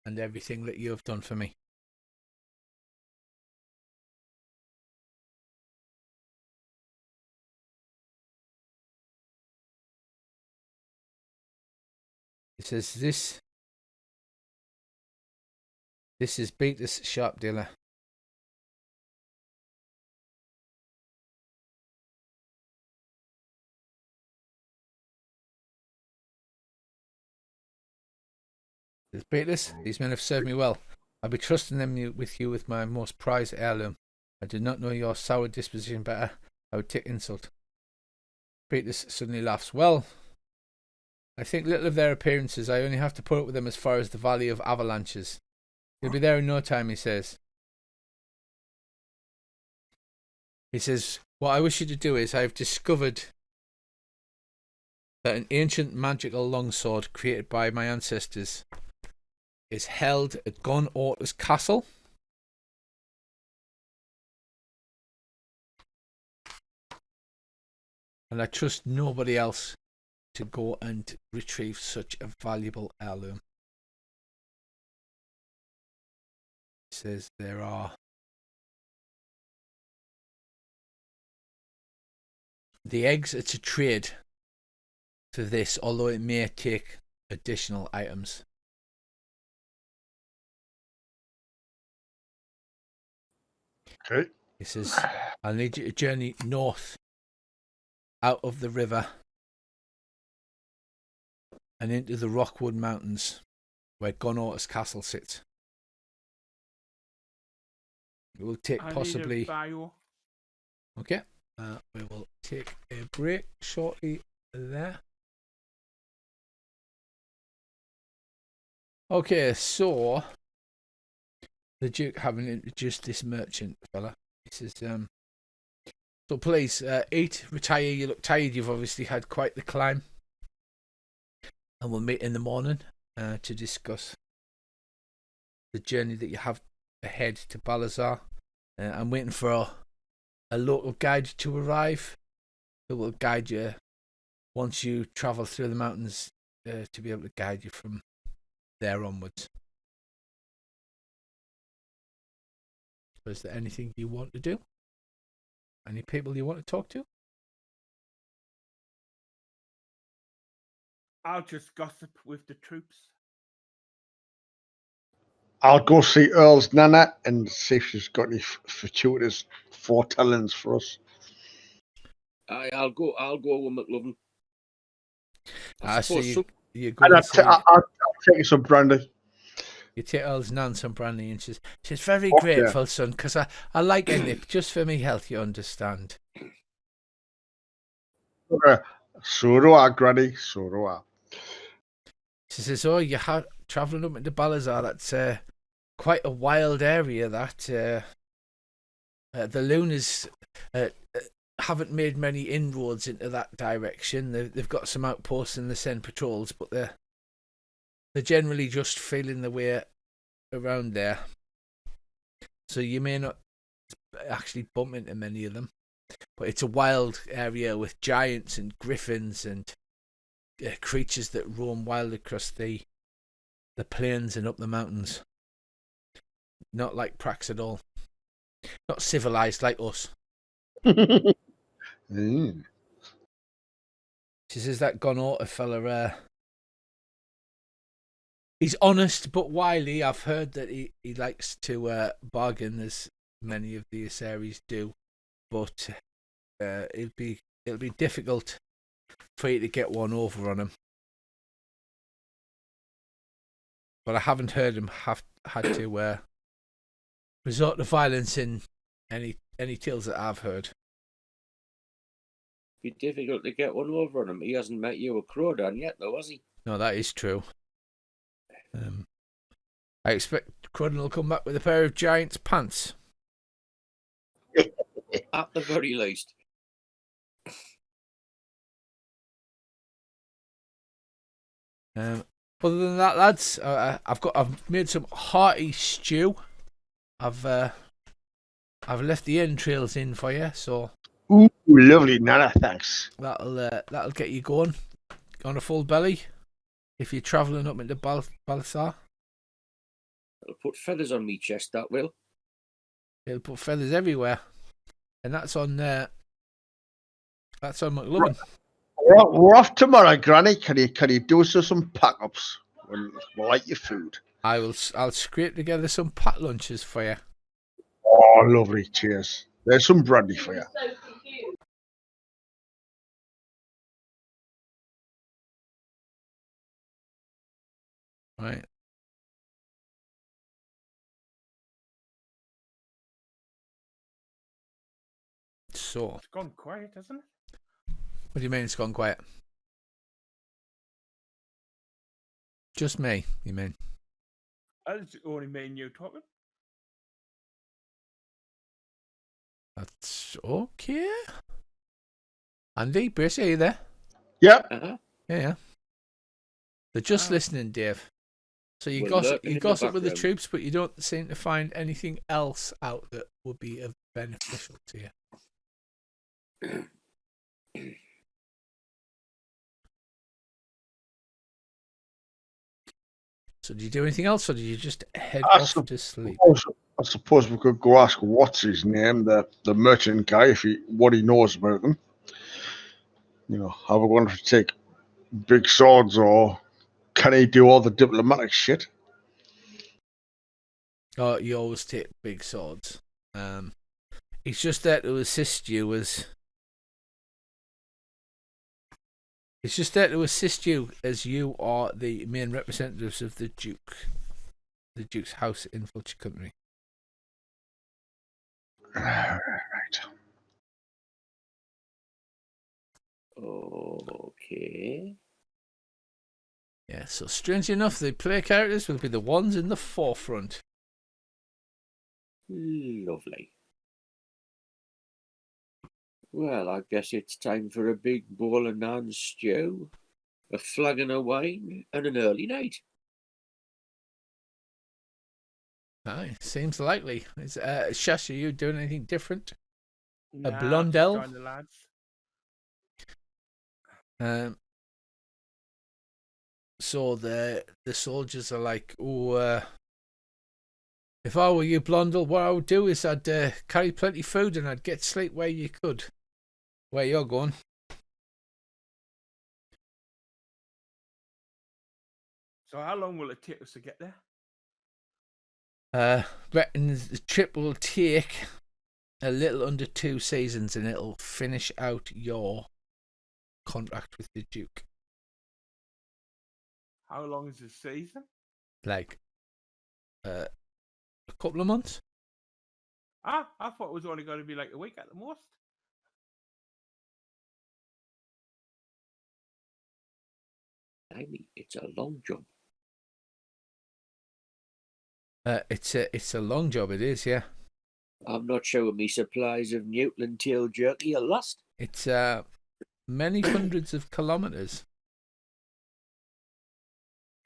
everything that you have done for me. He says, this is Beatus Sharp Dealer. Says Beatus, these men have served me well. I'll be trusting them with you with my most prized heirloom. I did not know your sour disposition better. I would take insult. Beatus suddenly laughs. Well, I think little of their appearances. I only have to put up with them as far as the Valley of Avalanches. You'll be there in no time, he says. He says, what I wish you to do is, I've discovered that an ancient magical longsword created by my ancestors is held at Gon Orta's castle. And I trust nobody else to go and retrieve such a valuable heirloom. He says there are the eggs. It's a trade for this, although it may take additional items. Okay. He says, "I'll need you to journey north out of the river and into the Rockwood Mountains, where Gunorta's castle sits. It will take I possibly." need a bio. Okay. We will take a break shortly there. Okay, so the Duke having introduced this merchant fella. He says, "So please eat, retire. You look tired. You've obviously had quite the climb, and we'll meet in the morning to discuss the journey that you have ahead to Balazar. I'm waiting for a local guide to arrive that will guide you once you travel through the mountains to be able to guide you from there onwards. So is there anything you want to do? Any people you want to talk to?" I'll just gossip with the troops. I'll go see Earl's Nana and see if she's got any fortuitous foretellings for us. I'll go with McLovin. I suppose see so. you go And and see. I'll take you some brandy. You take Earl's Nan some brandy, and she's very Oh, grateful, son, because I like a nip just for me health, you understand. So do I, Granny. So do I. She says, "Oh, you're travelling up into Balazar. That's quite a wild area. That the Lunars haven't made many inroads into that direction. They've got some outposts and they send patrols, but they're generally just feeling their way around there. So you may not actually bump into many of them. But it's a wild area with giants and griffins and creatures that roam wild across the plains and up the mountains. Not like Prax at all. Not civilized like us." She says that Gunorta fella, he's honest but wily. I've heard that he likes to bargain, as many of the Aseris do, but it'll be difficult for you to get one over on him. But I haven't heard him had to resort to violence in any tales that I've heard. Be difficult to get one over on him. He hasn't met you with Crodan yet, though, has he? No, that is true. I expect Cruden will come back with a pair of Giant's pants. At the very least. Other than that, lads, I've made some hearty stew. I've left the entrails in for you, so Ooh, lovely, Nana. Thanks. that'll get you going on a full belly if you're travelling up into Balthasar. It'll put feathers on me chest, that will. It'll put feathers everywhere, and that's on McLovin. We're off tomorrow, Granny. Can you do us some pack-ups? We'll like your food. I'll scrape together some pat lunches for you. Oh, lovely. Cheers. There's some brandy for you. Right. So, It's gone quiet, hasn't it? what do you mean it's gone quiet? Just me, you mean? It's only me and you talking. That's okay. Andy, Bruce, are you there? Yep. Uh-huh. Yeah. They're just listening, Dave. So you We're gossip lurking in the with the background. troops, but you don't seem to find anything else out that would be beneficial to you. So did you do anything else, or did you just head off to sleep? I suppose we could go ask what's his name, the merchant guy, what he knows about them. You know, are we going to take big swords, or can he do all the diplomatic shit? Oh, you always take big swords. He's just there to assist you as you are the main representatives of the Duke's house in Fulcher Country. Right. Okay. Yeah, so strangely enough, the player characters will be the ones in the forefront. Lovely. Well, I guess it's time for a big bowl of naan stew, a flagon of wine, and an early night. Aye, seems likely. Is Shash, are you doing anything different? Nah, I'll Blondel? just join the lads. So the soldiers are like, oh, if I were you, Blondel, what I would do is I'd carry plenty of food and I'd get sleep where you could. Where you're going. So how long will it take us to get there? Reckon the trip will take a little under 2 seasons and it'll finish out your contract with the Duke. How long is the season? Like a couple of months. I thought it was only going to be like a week at the most. Blimey, it's a long job. It's a long job, it is, yeah. I'm not sure me supplies of Newtland tail jerky are lost. It's many hundreds of kilometres.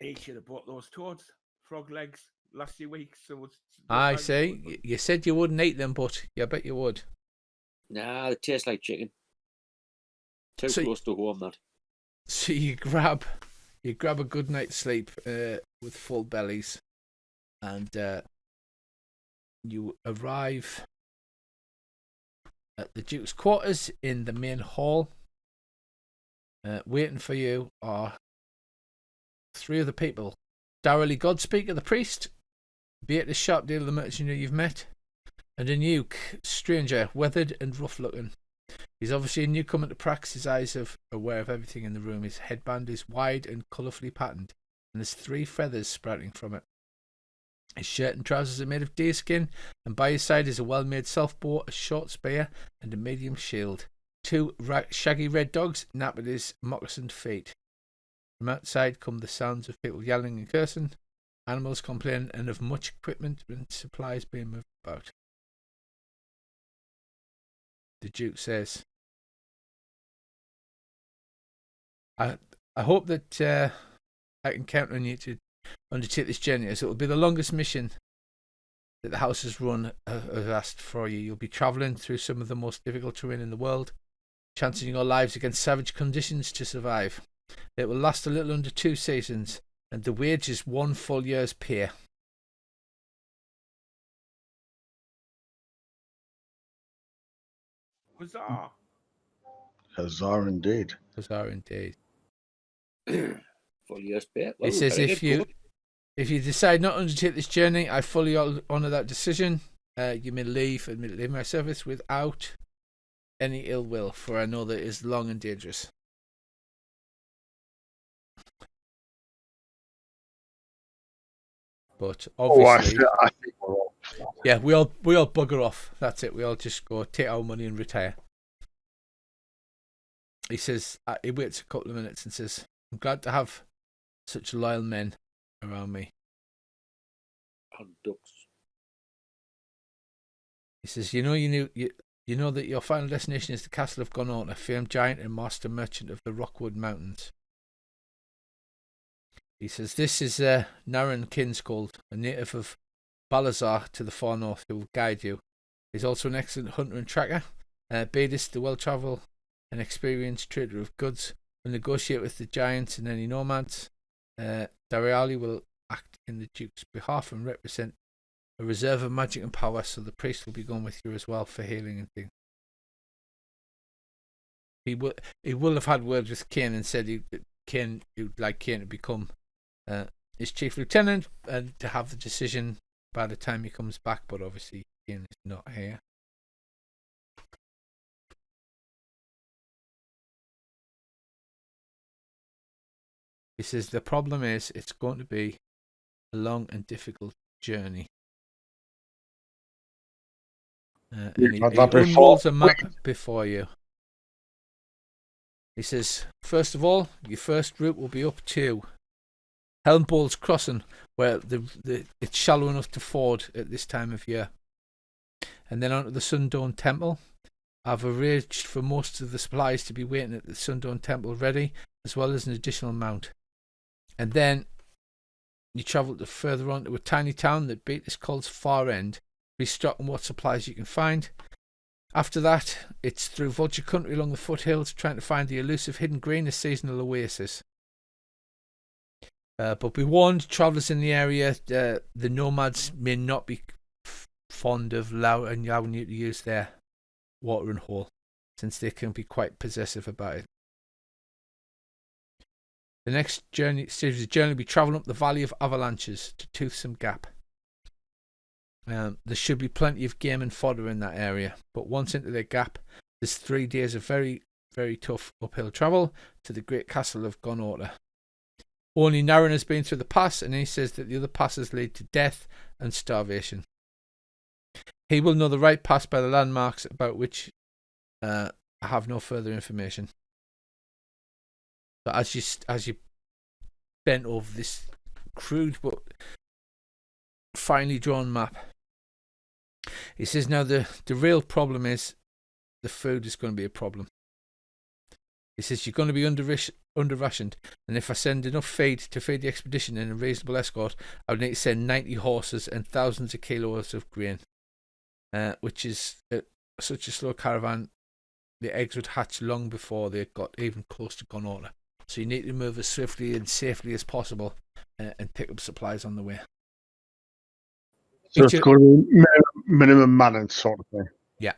He should have bought those toads, frog legs, last few weeks. So I see. You said you wouldn't eat them, but I bet you would. Nah, they taste like chicken. Too close to home, that. So you grab a good night's sleep with full bellies, and you arrive at the Duke's quarters in the main hall. Waiting for you are 3 other people: Darrelly Godspeaker, the priest, Beatrice Sharpdale, the merchant you've met, and a new stranger, weathered and rough-looking. He's obviously a newcomer to Prax. His eyes are aware of everything in the room. His headband is wide and colourfully patterned, and there's 3 feathers sprouting from it. His shirt and trousers are made of deerskin, and by his side is a well-made self-bow, a short spear, and a medium shield. 2 shaggy red dogs nap at his moccasined feet. From outside come the sounds of people yelling and cursing, animals complaining, and of much equipment and supplies being moved about. The Duke says, I hope that I can count on you to undertake this journey, as it will be the longest mission that the house has asked for you. You'll be travelling through some of the most difficult terrain in the world, chancing your lives against savage conditions to survive. It will last a little under 2 seasons, and the wage is 1 full year's pay. Huzzah! Huzzah indeed. Huzzah indeed. Full year's pay. Well, It says if you decide not to undertake this journey, I fully honour that decision. You may leave my service without any ill will, for I know that it is long and dangerous. But obviously, I think we're all. yeah, we all bugger off. That's it. We all just go take our money and retire. He says he waits a couple of minutes and says, "I'm glad to have such loyal men around me." And ducks. He says, you know that your final destination is the castle of Gonort, a famed giant and master merchant of the Rockwood Mountains. He says, this is Naren Kinscold, a native of Balazar to the far north, who will guide you. He's also an excellent hunter and tracker. Badis, the well-travelled and experienced trader of goods, will negotiate with the giants and any nomads. Dariali will act in the Duke's behalf and represent a reserve of magic and power, so the priest will be going with you as well for healing and things. He will have had words with Kane and said he'd like Kane to become his chief lieutenant and to have the decision by the time he comes back, but obviously Kane is not here. He says the problem is it's going to be a long and difficult journey. And We've he had that before. unrolls a map before you. He says, first of all, your first route will be up to Helmball's Crossing, where it's shallow enough to ford at this time of year. And then onto the Sundawn Temple. I've arranged for most of the supplies to be waiting at the Sundawn Temple ready, as well as an additional mount. And then you travel further on to a tiny town that Beatus calls Far End, restocking what supplies you can find. After that, it's through vulture country along the foothills, trying to find the elusive hidden green, a seasonal oasis. But be warned, travellers in the area, the nomads may not be fond of allowing you to use their watering hole, since they can be quite possessive about it. The next stage of the journey will be travelling up the Valley of Avalanches to Toothsome Gap. There should be plenty of game and fodder in that area, but once into the gap, there's 3 days of very, very tough uphill travel to the great castle of Gonorta. Only Naren has been through the pass, and he says that the other passes lead to death and starvation. He will know the right pass by the landmarks, about which I have no further information. But as you bent over this crude but finely drawn map, he says now the real problem is the food is going to be a problem. He says you're going to be under rationed, and if I send enough feed to feed the expedition in a reasonable escort, I would need to send 90 horses and thousands of kilos of grain, which is such a slow caravan. The eggs would hatch long before they got even close to Gonorta. So you need to move as swiftly and safely as possible and pick up supplies on the way. So it's going to be minimum manning sort of thing. Yeah.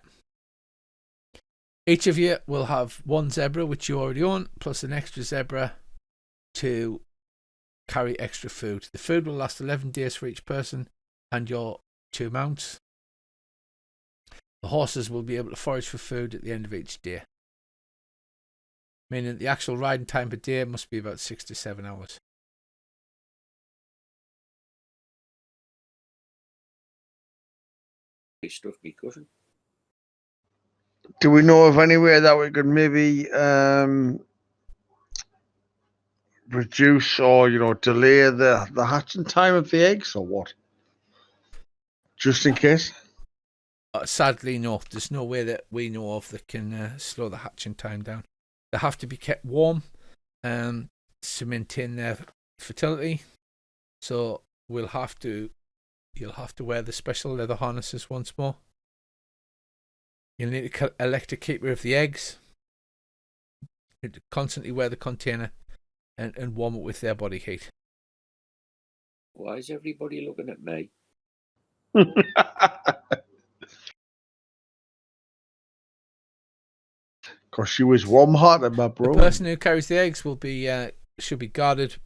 Each of you will have one zebra, which you already own, plus an extra zebra to carry extra food. The food will last 11 days for each person and your 2 mounts. The horses will be able to forage for food at the end of each day, meaning the actual riding time per day must be about 6 to 7 hours. Stuff me cushion. Do we know of anywhere that we could maybe reduce or delay the hatching time of the eggs, or what? Just in case. Sadly, no. There's no way that we know of that can slow the hatching time down. They have to be kept warm to maintain their fertility. So you'll have to wear the special leather harnesses once more. You'll need to elect a keeper of the eggs. You need to constantly wear the container and warm it with their body heat. Why is everybody looking at me? Because she was warm-hearted, my bro. The person who carries the eggs should be guarded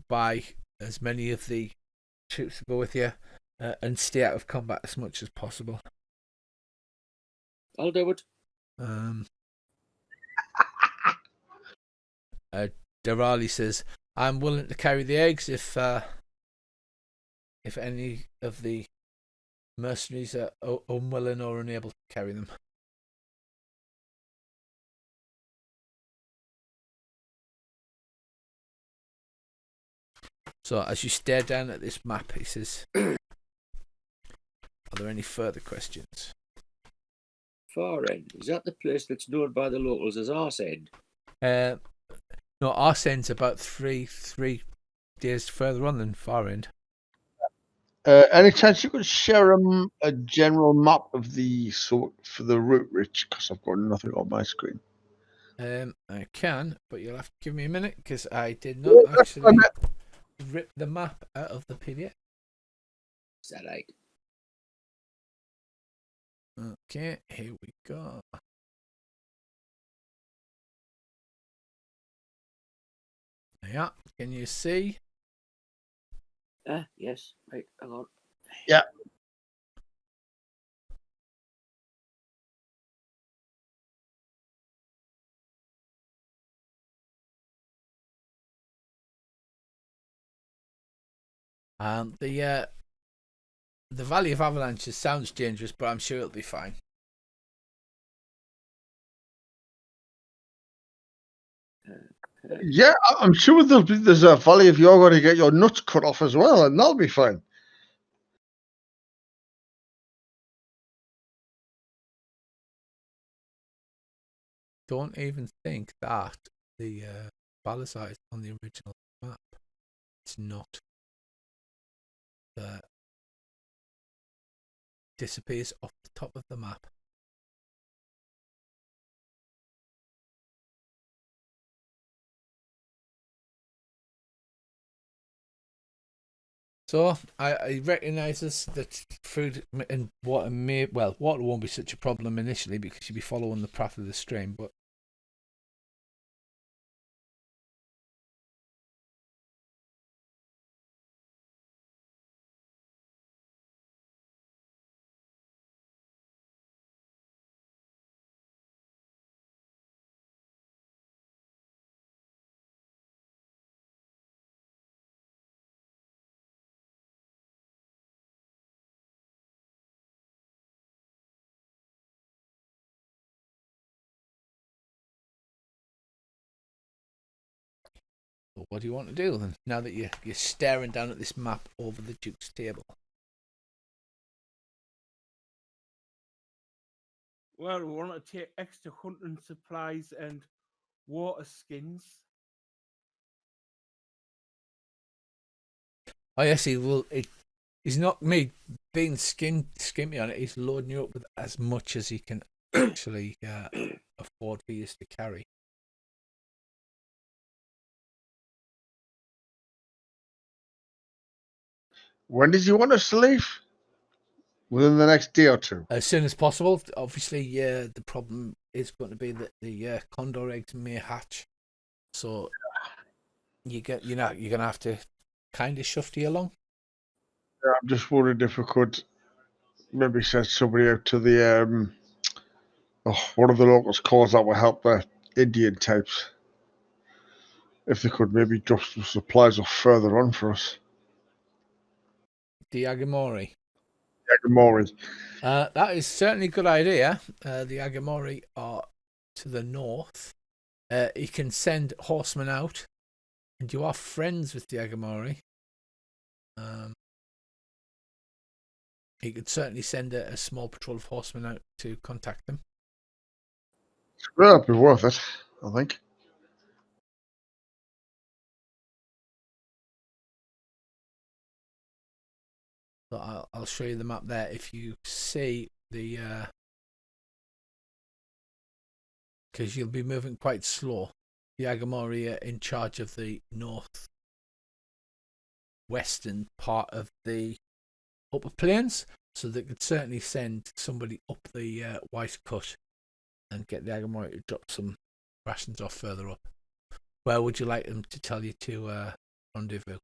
by as many of the troops that go with you and stay out of combat as much as possible. I'll do it. Darali says, I'm willing to carry the eggs if any of the mercenaries are unwilling or unable to carry them. So as you stare down at this map, he says, are there any further questions? Far End, is that the place that's known by the locals as Arse End? No, Arse End's about three days further on than Far End. Any chance you could share a general map of for the route, Rich? Because I've got nothing on my screen. I can, but you'll have to give me a minute because I did not actually rip the map out of the PDF. Is that right? Okay, here we go. Yeah, can you see? Yes. Right, hang on. Yeah. The Valley of Avalanches sounds dangerous, but I'm sure it'll be fine. Yeah, I'm sure there's a valley if you're going to get your nuts cut off as well, and that'll be fine. Don't even think that the Balasite is on the original map. It's not. That disappears off the top of the map. So I recognises that food and water water won't be such a problem initially because you'll be following the path of the stream, but what do you want to do then? Now that you're staring down at this map over the Duke's table. Well, we want to take extra hunting supplies and water skins. Oh yes, he will. He's not me being skimpy on it. He's loading you up with as much as he can actually afford for you to carry. When does he want us to leave? Within the next day or two. As soon as possible. Obviously, the problem is going to be that the condor eggs may hatch, so you're going to have to kind of shufty along. Yeah, I'm just wondering if we could maybe send somebody out to the one of the locals calls that will help the Indian types. If they could maybe drop some supplies off further on for us. The Agamori. Yagamori. That is certainly a good idea. The Agamori are to the north. You can send horsemen out, and you are friends with the Agamori. You could certainly send a small patrol of horsemen out to contact them. Well, it'd be worth it, I think. So I'll show you the map there. If you see the, because you'll be moving quite slow. The Agamori are in charge of the northwestern part of the upper plains, so they could certainly send somebody up the White Cut and get the Agamori to drop some rations off further up. Where would you like them to tell you to rendezvous?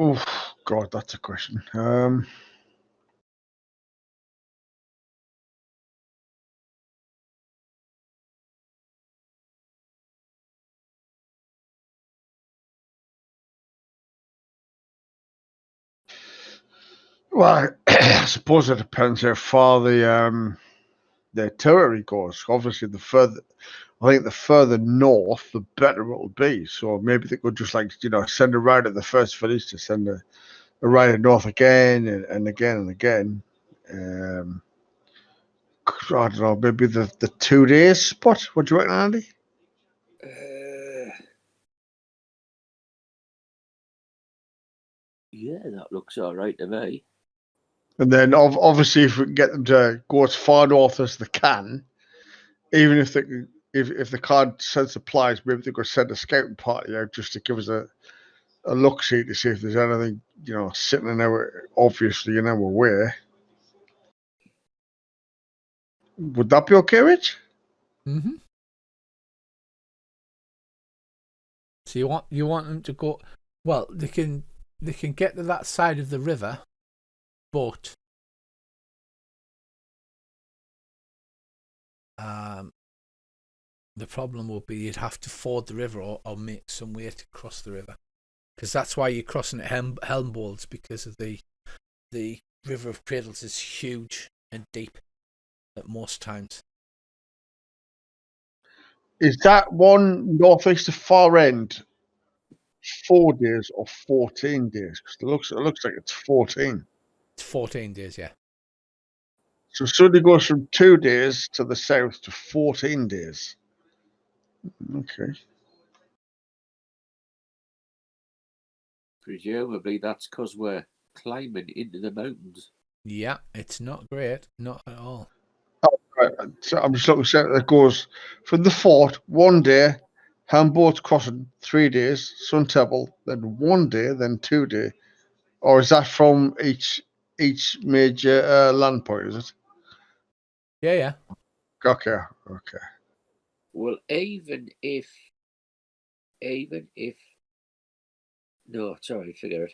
Oh, God, that's a question. Well, I suppose it depends how far their territory goes. Obviously, the further north, the better it will be. So maybe they could just send a rider the first village to send a rider north again and again and again. I don't know, maybe the 2 days spot. What do you reckon, Andy? Yeah, that looks all right to me. And then obviously, if we can get them to go as far north as they can, even if they can't send supplies, maybe they could send a scouting party out just to give us a look see to see if there's anything sitting in obviously in our way. Would that be okay, Rich? Mm-hmm. So you want them to go? Well, they can get to that side of the river, but the problem will be you'd have to ford the river or make some way to cross the river. because that's why you're crossing at Helmbolds, because of the River of Cradles is huge and deep at most times. Is that one northeast of Far End 4 days or 14 days? Because it looks like it's 14. It's 14 days, yeah. So suddenly goes from 2 days to the south to 14 days. Okay. Presumably that's because we're climbing into the mountains. Yeah, it's not great, not at all. Right. So I'm just looking at it. It goes from the fort 1 day, Hambourt's Crossing 3 days, Sun Temple, then 1 day, then 2 day. Or is that from each major land point? Is it? Yeah. Okay. Well, even if no, sorry, forget it.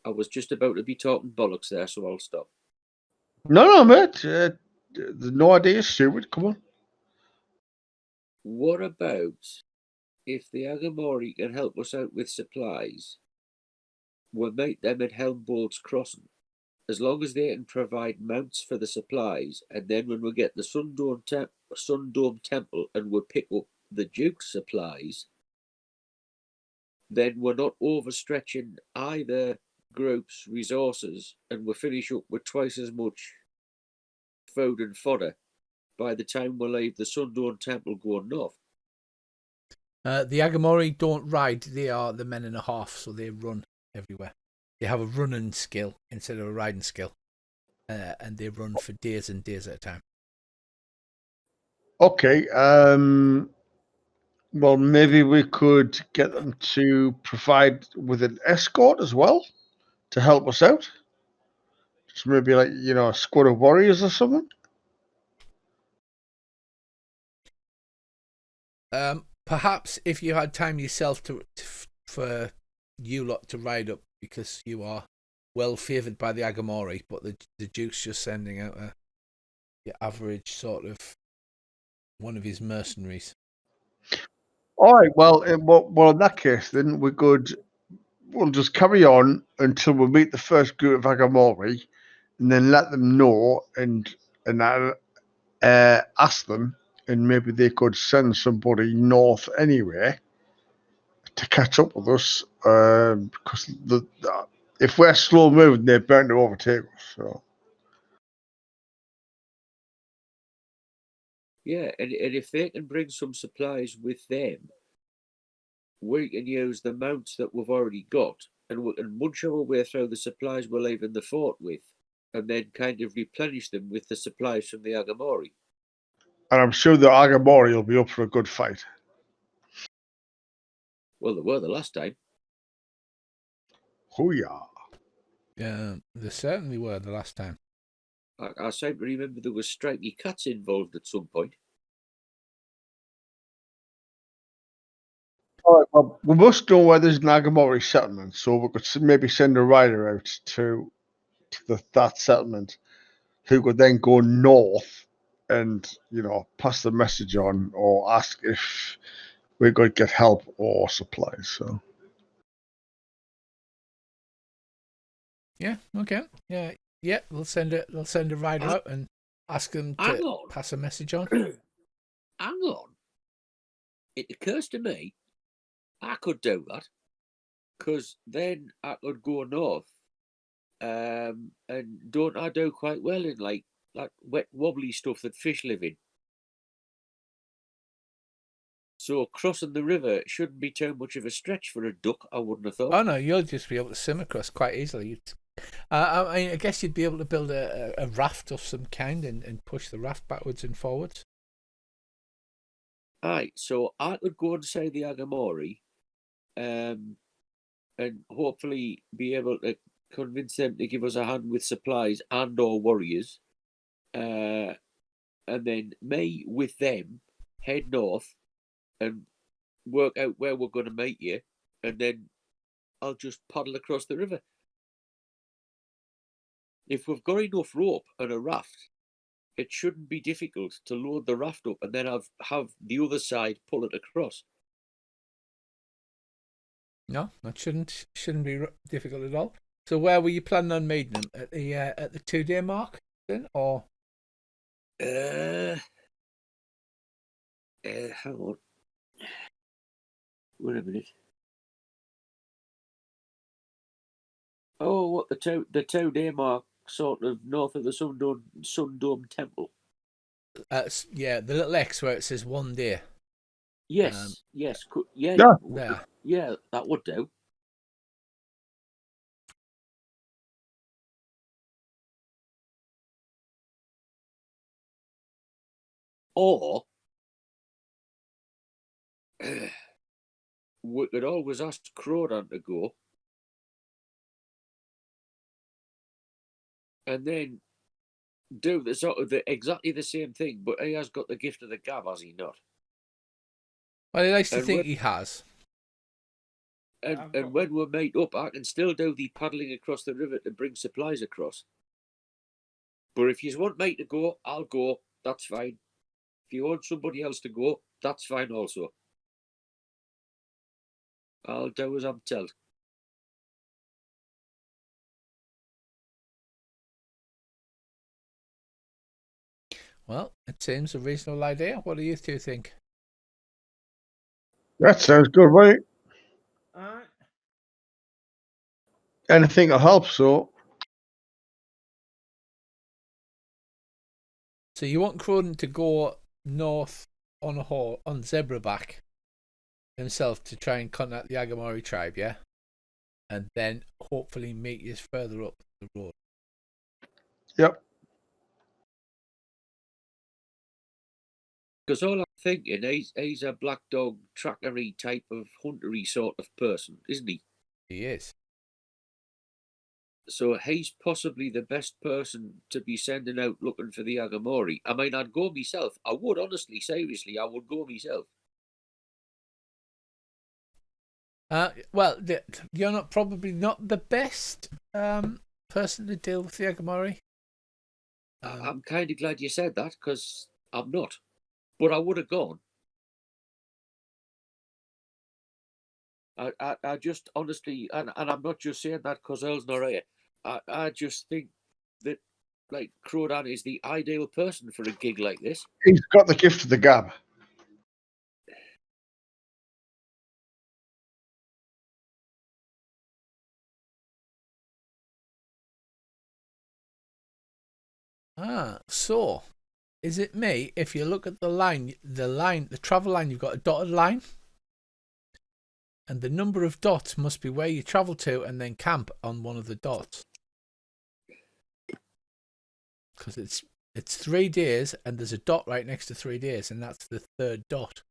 I was just about to be talking bollocks there, so I'll stop. No, mate. No idea, stupid. Come on. What about if the Agamori can help us out with supplies? We'll meet them at Helmbold's Crossing. As long as they can provide mounts for the supplies, and then when we get the Sundome Temple and we pick up the Duke's supplies, then we're not overstretching either group's resources, and we finish up with twice as much food and fodder by the time we leave the Sundome Temple going north. The Agamori don't ride, they are the men and a half, so they run everywhere. They have a running skill instead of a riding skill, and they run for days and days at a time. Okay. Well, maybe we could get them to provide with an escort as well to help us out. Just maybe like, a squad of warriors or something. Perhaps if you had time yourself for you lot to ride up, because you are well favoured by the Agamori, but the Duke's just sending out your average sort of one of his mercenaries. All right. Well, in that case, then we'll just carry on until we meet the first group of Agamori, and then let them know and ask them, and maybe they could send somebody north anyway to catch up with us. Because if we're slow moving, they're bound to overtake us. So. Yeah, and if they can bring some supplies with them, we can use the mounts that we've already got, and we can munch our way through the supplies we're leaving the fort with, and then kind of replenish them with the supplies from the Agamori. And I'm sure the Agamori will be up for a good fight. Well, they were the last time. Hoo-yah. Yeah, they certainly were the last time. I seem to remember there was stripy cats involved at some point. All right, well, we must know where there's an Agamori settlement, so we could maybe send a rider out to that settlement, who could then go north and pass the message on or ask if we could get help or supplies. So Yeah, okay. Yeah, they'll send a rider out and ask them to pass a message on. Hang on. It occurs to me I could do that, because then I could go north, and don't I do quite well in like wet wobbly stuff that fish live in. So crossing the river shouldn't be too much of a stretch for a duck, I wouldn't have thought. Oh no, you'll just be able to swim across quite easily. I guess you'd be able to build a raft of some kind and push the raft backwards and forwards. Aye, so I could go and say the Agamori, and hopefully be able to convince them to give us a hand with supplies and or warriors, and then me with them head north and work out where we're going to meet you, and then I'll just paddle across the river. If we've got enough rope and a raft, it shouldn't be difficult to load the raft up and then have the other side pull it across. No, that shouldn't be difficult at all. So where were you planning on meeting them at the 2-day mark then, or? Hang on. Wait a minute. Oh, what the 2-day mark, sort of north of the Sun Dome Temple. Yeah, the little X where it says 1 day. Yes, Yeah. There. Yeah, that would do. Or we could always ask Crawdon to go, and then do the sort of exactly the same thing, but he has got the gift of the gab, has he not? Well, he likes to And think he has. And when we meet up, I can still do the paddling across the river to bring supplies across. But if you want me to go, I'll go. That's fine. If you want somebody else to go, that's fine also. I'll do as I'm told. Well, it seems a reasonable idea. What do you two think? That sounds good, right? All right. Anything will help, so. So you want Croden to go north on Zebraback himself to try and contact the Agamori tribe, yeah? And then hopefully meet you further up the road. Yep. Because all I'm thinking, he's a black dog trackery type of huntery sort of person, isn't he? He is. So he's possibly the best person to be sending out looking for the Agamori. I mean, I'd go myself. I would, honestly, seriously, I would go myself. Well, you're probably not the best person to deal with the Agamori. I'm kind of glad you said that, because I'm not. But I would have gone. I just honestly, and I'm not just saying that because Earl's not here. I just think that, like, Crodan is the ideal person for a gig like this. He's got the gift of the gab. So is it me? If you look at the travel line, you've got a dotted line, and the number of dots must be where you travel to and then camp on one of the dots. Because it's 3 days, and there's a dot right next to 3 days, and that's the third dot.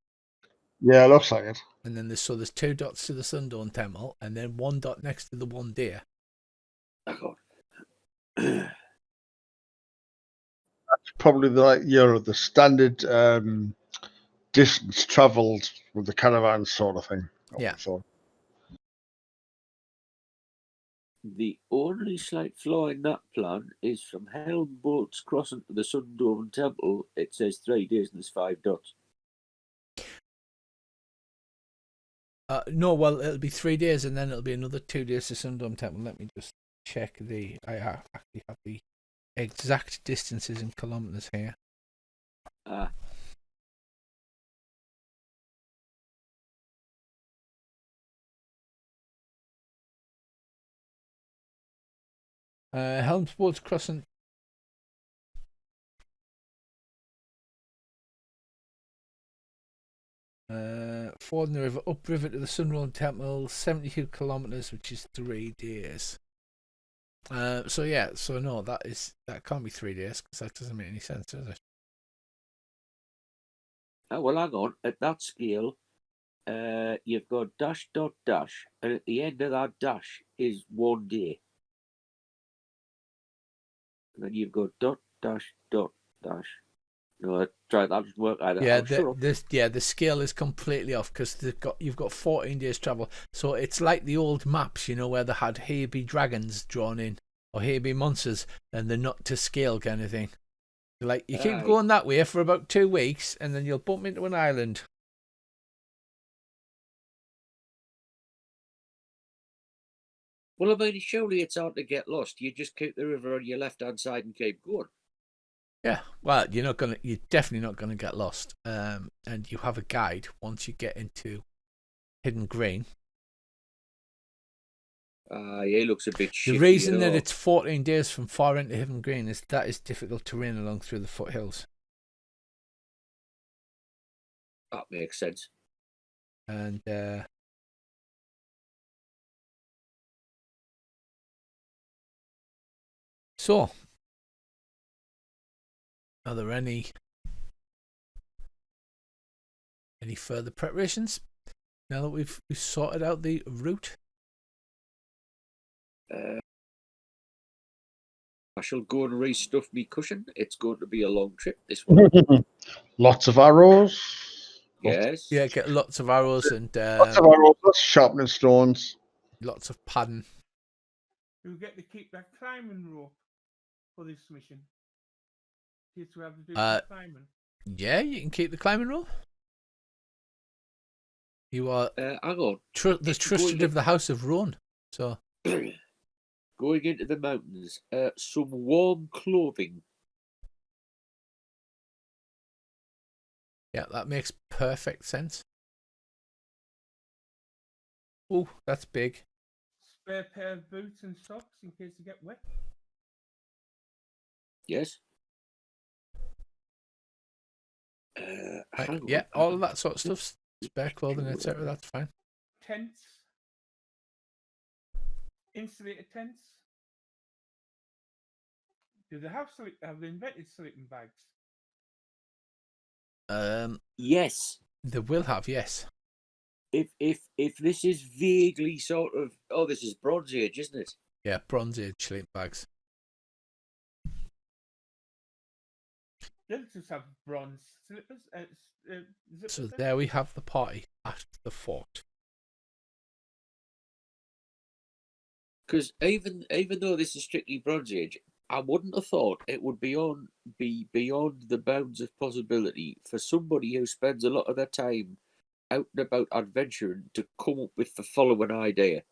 Yeah, looks like it. And then there's 2 dots to the Sundawn Temple, and then 1 dot next to the 1 day. That's probably the standard distance travelled with the caravan sort of thing. Yeah. So. The only slight flaw in that plan is from Helm Boats crossing to the Sundawn Temple, it says 3 days and there's 5 dots. No, well, it'll be 3 days, and then it'll be another 2 days to Sundawn Temple. Let me just check I actually have the exact distances in kilometers here. Helmsport's crossing. Fording the river upriver to the Sundawn Temple, 72 kilometers, which is 3 days. So no, that can't be 3 days because that doesn't make any sense, does it? Well, hang on. At that scale, you've got dash dot dash, and at the end of that dash is 1 day. And then you've got dot dash dot dash. No, try that doesn't work either. Yeah, the scale is completely off because you've got 14 days travel. So it's like the old maps, where they had here be dragons drawn in or here be monsters, and they're not to scale kind of thing. Like you keep going that way for about 2 weeks, and then you'll bump into an island. Well, I mean, surely it's hard to get lost. You just keep the river on your left-hand side and keep going. Yeah, well, you're definitely not gonna get lost. And you have a guide once you get into Hidden Green. He looks a bit The shifty. reason that it's 14 days from far into Hidden Green is that is difficult terrain along through the foothills. That makes sense. And so, are there any further preparations now that we've sorted out the route? I shall go and restuff me cushion. It's going to be a long trip, this one. Lots of arrows. Yes. Yeah, get lots of arrows and Lots of arrows. Lots of sharpening stones. lots of padding. You get to keep that climbing rope for this mission. In case we have to do Uh, some climbing. Yeah, you can keep the climbing rope. You are Hang on. the trusted of the House of Ruan. So Going into the mountains, some warm clothing. yeah, that makes perfect sense. Oh, that's big. Spare pair of boots and socks in case you get wet. Yes. Right, Hang yeah, on. all of that sort of stuff. Spare clothing, etc. That's fine. Tents. Insulated tents. Do they have they invented sleeping bags? Yes. They will have, yes. If this is vaguely sort of this is Bronze Age, isn't it? Yeah, Bronze Age sleeping bags. They'll just have bronze slippers. So there we have the party at the fort. Because even though this is strictly Bronze Age, I wouldn't have thought it would be beyond the bounds of possibility for somebody who spends a lot of their time out and about adventuring to come up with the following idea.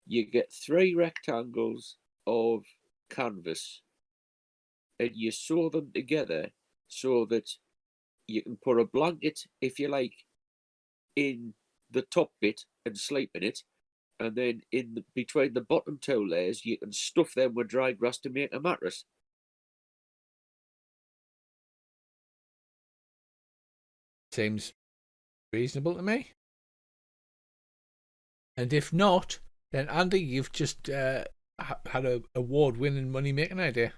You get 3 rectangles of canvas and you sew them together so that you can put a blanket, if you like, in the top bit and sleep in it, and then between the bottom 2 layers you can stuff them with dry grass to make a mattress. Seems reasonable to me. And if not, then Andy, you've just had an award-winning money-making idea.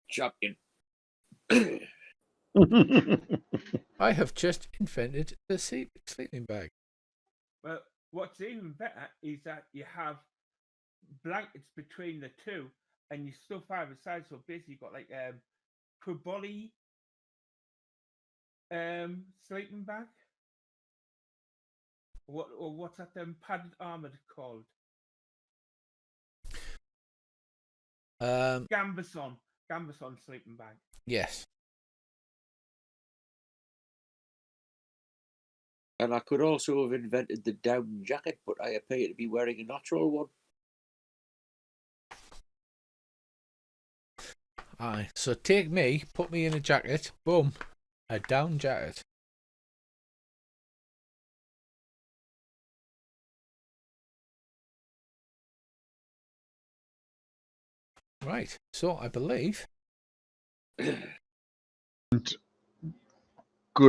Champion. I have just invented the sleeping bag. Well, what's even better is that you have blankets between the two, and you stuff either side. So basically, you've got like Kuboli sleeping bag. What's that padded armor called? Gambeson sleeping bag. Yes. And I could also have invented the down jacket, but I appear to be wearing a natural one. Aye. So take me, put me in a jacket, boom, a down jacket. Right. So I believe. Good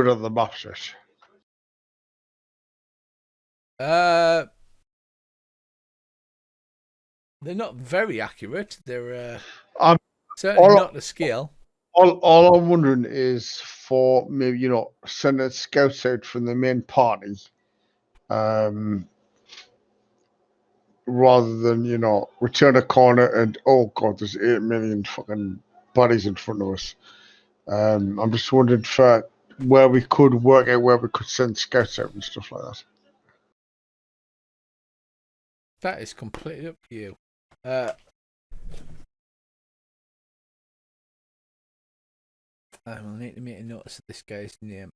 at the maps, yes. They're not very accurate. They're Um, certainly not the scale. All I'm wondering is for maybe, sending scouts out from the main party, rather than, we turn a corner and, oh God, there's 8 million fucking bodies in front of us. I'm just wondering for where we could work out where we could send scouts out and stuff like that. That is completely up to you. I will need to make a notice of this guy's name.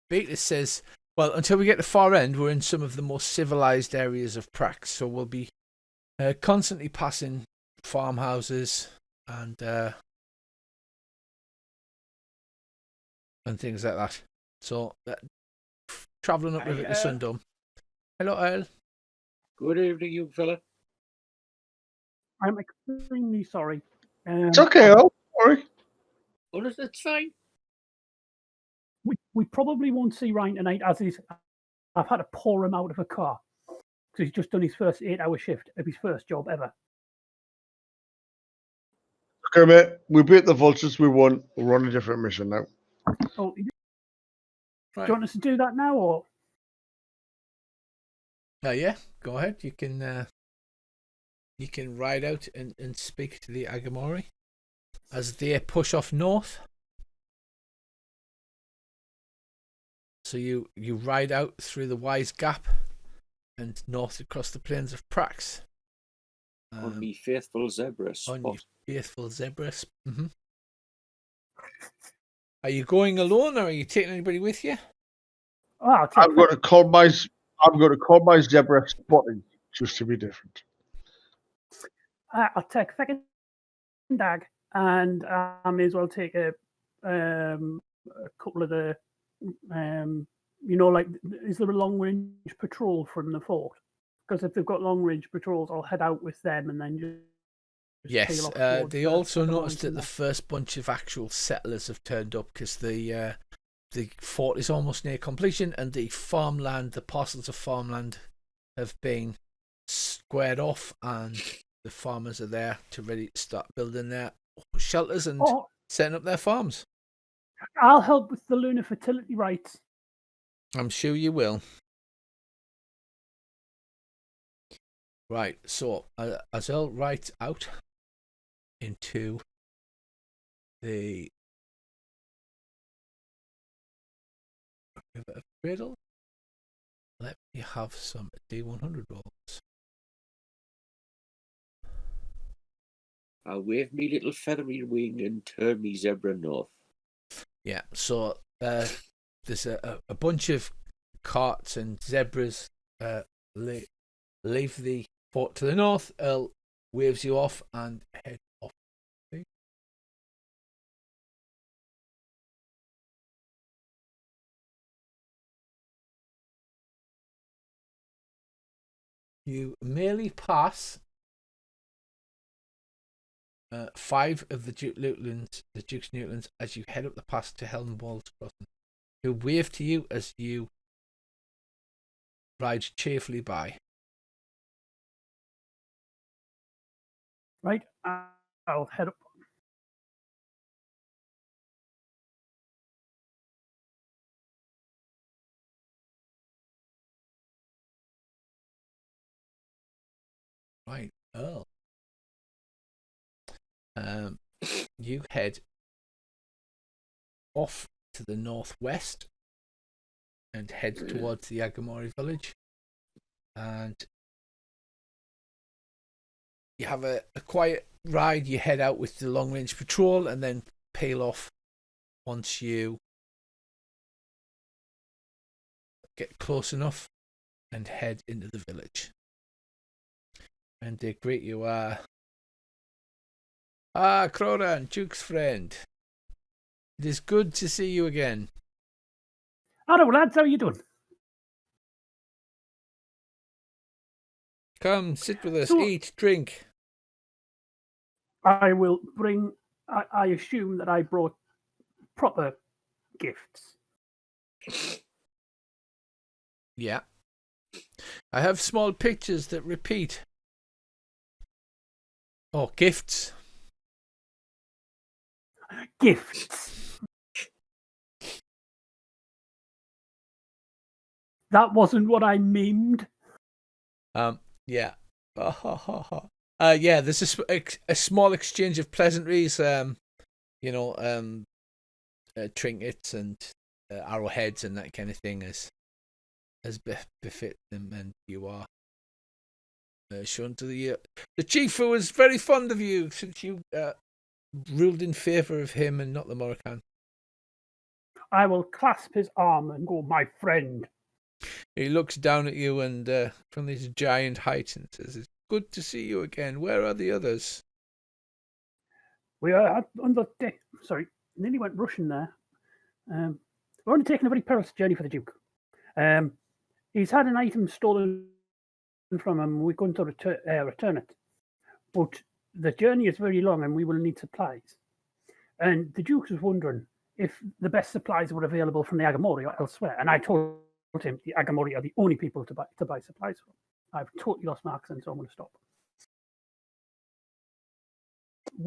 Beta says, well, until we get to far end, we're in some of the more civilized areas of Prax, so we'll be constantly passing farmhouses and things like that. So travelling up River to Sundom. Hello, Earl. Good evening, you fella. I'm extremely sorry. It's okay, Earl. Sorry. Oh, it's fine. We probably won't see Ryan tonight, as I've had to pour him out of a car because he's just done his first 8-hour shift of his first job ever. Okay, mate. We beat the vultures. We won. We're on a different mission now. Oh, do Right. you want us to do that now, or? Yeah, go ahead. You can ride out and speak to the Agamori as they push off north. So you ride out through the Wise Gap and north across the plains of Prax. On me faithful zebra spot. On your faithful zebra. Mm-hmm. Are you going alone, or are you taking anybody with you? Oh, I'm going to call my zebra spotting just to be different. I'll take second dag, and I may as well take a couple of the, like, is there a long range patrol from the fort? Because if they've got long range patrols, I'll head out with them and then just yes. peel off towards They the also Agamori noticed that from the there. first bunch of actual settlers have turned up because the fort is almost near completion, and the parcels of farmland have been squared off, and the farmers are there to ready to start building their shelters and setting up their farms. I'll help with the lunar fertility rites. I'm sure you will. Right, so as I'll write out into the riddle, let me have some D100 rolls. I'll wave me little feathery wing and turn me zebra north. Yeah, so there's a bunch of carts and zebras leave the fort to the north. Earl waves you off and head off. You merely pass 5 of the Duke's Newtlands as you head up the pass to Helmwall's Crossing, who wave to you as you ride cheerfully by. Right, I'll head up. Right, Earl. You head off to the northwest and head towards the Agamori village, and you have a quiet ride. You head out with the long range patrol and then peel off once you get close enough and head into the village. And they greet you, Croran, Duke's friend. It is good to see you again. Hello, lads, how are you doing? Come, sit with us, So- eat, drink. I will bring. I assume that I brought proper gifts. Yeah. I have small pictures that repeat. Oh, gifts. Gifts. That wasn't what I memed. Yeah. Yeah, there's a small exchange of pleasantries, trinkets and arrowheads and that kind of thing as befit them, and you are shown to the chief, who was very fond of you since you ruled in favour of him and not the Morrican. I will clasp his arm and go, my friend. He looks down at you and from these giant heights and says, good to see you again. Where are the others? We are on the deck. Sorry, nearly went Russian there. We're undertaking a very perilous journey for the Duke. He's had an item stolen from him. We're going to return it. But the journey is very long and we will need supplies. And the Duke was wondering if the best supplies were available from the Agamori or elsewhere. And I told him the Agamori are the only people to buy supplies from. I've totally lost my accent, so I'm going to stop. I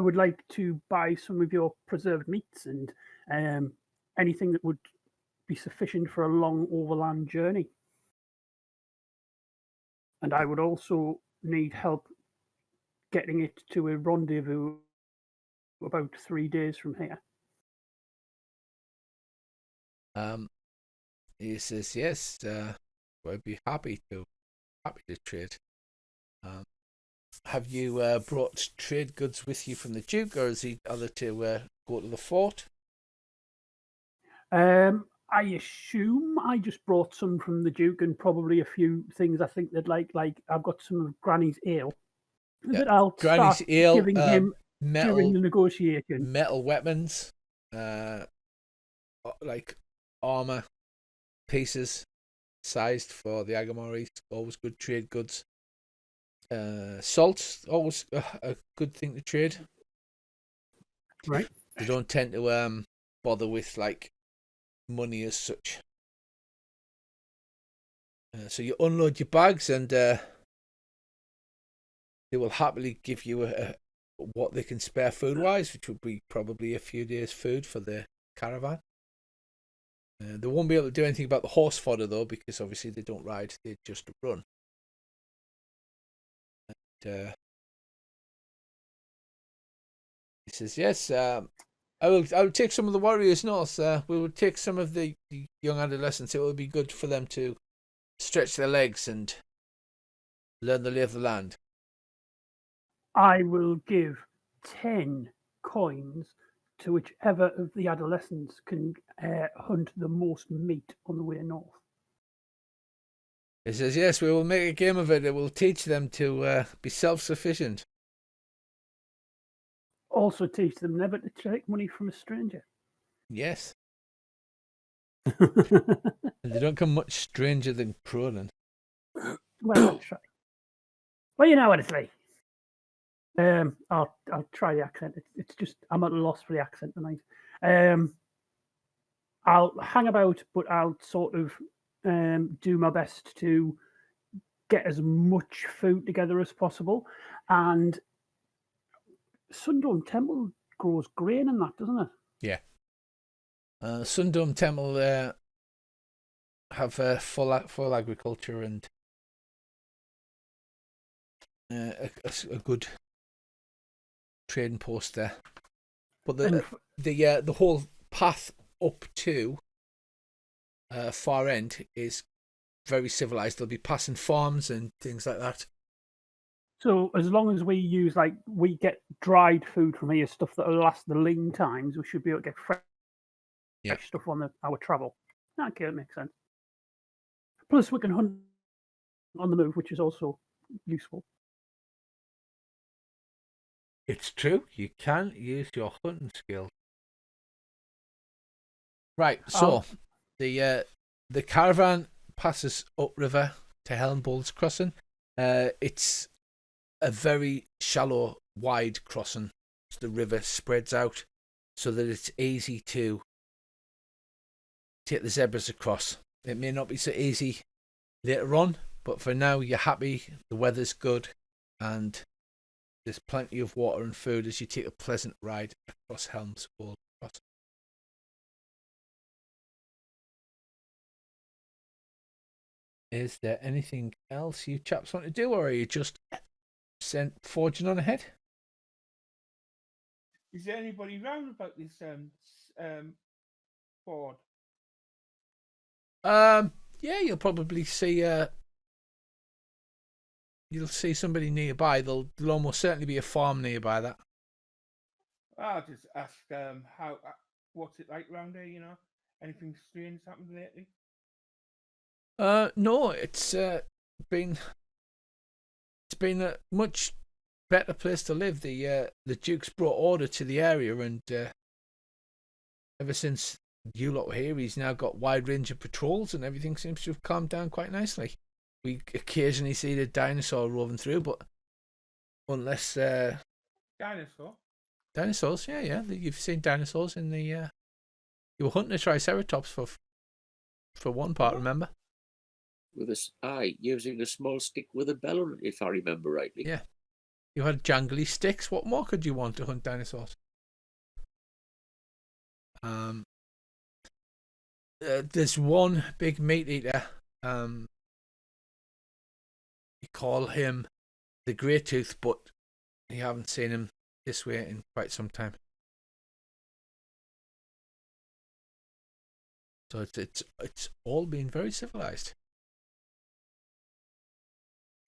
would like to buy some of your preserved meats and anything that would be sufficient for a long overland journey. And I would also need help getting it to a rendezvous about 3 days from here. He says, yes, I'd be happy to trade. Have you brought trade goods with you from the Duke, or is he other to go to the fort? I assume I just brought some from the Duke and probably a few things I think they'd like. Like I've got some of Granny's ale that I'll Granny's start ale, giving him during the negotiation. Metal weapons, like armor pieces sized for the Agamoris. Always good trade goods. Salt, always a good thing to trade. Right. They don't tend to bother with like money as such. So you unload your bags and they will happily give you what they can spare food wise, which would be probably a few days' food for the caravan. They won't be able to do anything about the horse fodder though, because obviously they don't ride; they just run. And, he says, "Yes, I will take some of the warriors north. We will take some of the young adolescents. It will be good for them to stretch their legs and learn the lay of the land." I will give 10 coins to whichever of the adolescents can hunt the most meat on the way north. He says, yes, we will make a game of it. It will teach them to be self-sufficient. Also teach them never to take money from a stranger. Yes. And they don't come much stranger than Rualin. Well, that's right. Well, you know what it's like. I'll try the accent. It's just I'm at a loss for the accent tonight. I'll hang about, but I'll sort of do my best to get as much food together as possible. And Sundome Temple grows grain and that, doesn't it? Yeah. Sundome Temple have full agriculture and a good trading post there. But the whole path up to far end is very civilized. They'll be passing farms and things like that. So as long as we get dried food from here, stuff that will last the lean times, we should be able to get fresh stuff on our travel. Okay, that makes sense. Plus, we can hunt on the move, which is also useful. It's true. You can use your hunting skills. Right. So the caravan passes upriver to Helmbold's crossing. It's a very shallow, wide crossing. The river spreads out so that it's easy to take the zebras across. It may not be so easy later on, but for now you're happy, the weather's good, and there's plenty of water and food as you take a pleasant ride across Helm's Fold Crossing. Is there anything else you chaps want to do, or are you just forging on ahead? Is there anybody round about this ford? Yeah, you'll probably see you'll see somebody nearby. There'll almost certainly be a farm nearby that. I'll just ask how what's it like round here, you know? Anything strange happened lately? No, it's been a much better place to live. The Duke's brought order to the area, and ever since you lot were here, he's now got wide range of patrols, and everything seems to have calmed down quite nicely. We occasionally see the dinosaur roving through, but unless dinosaurs, yeah, you've seen dinosaurs in the. You were hunting a triceratops for one part, remember? With using a small stick with a bell on it, if I remember rightly. Yeah. You had jangly sticks. What more could you want to hunt dinosaurs? There's one big meat eater. You call him the Grey Tooth, but you haven't seen him this way in quite some time. So it's all been very civilized.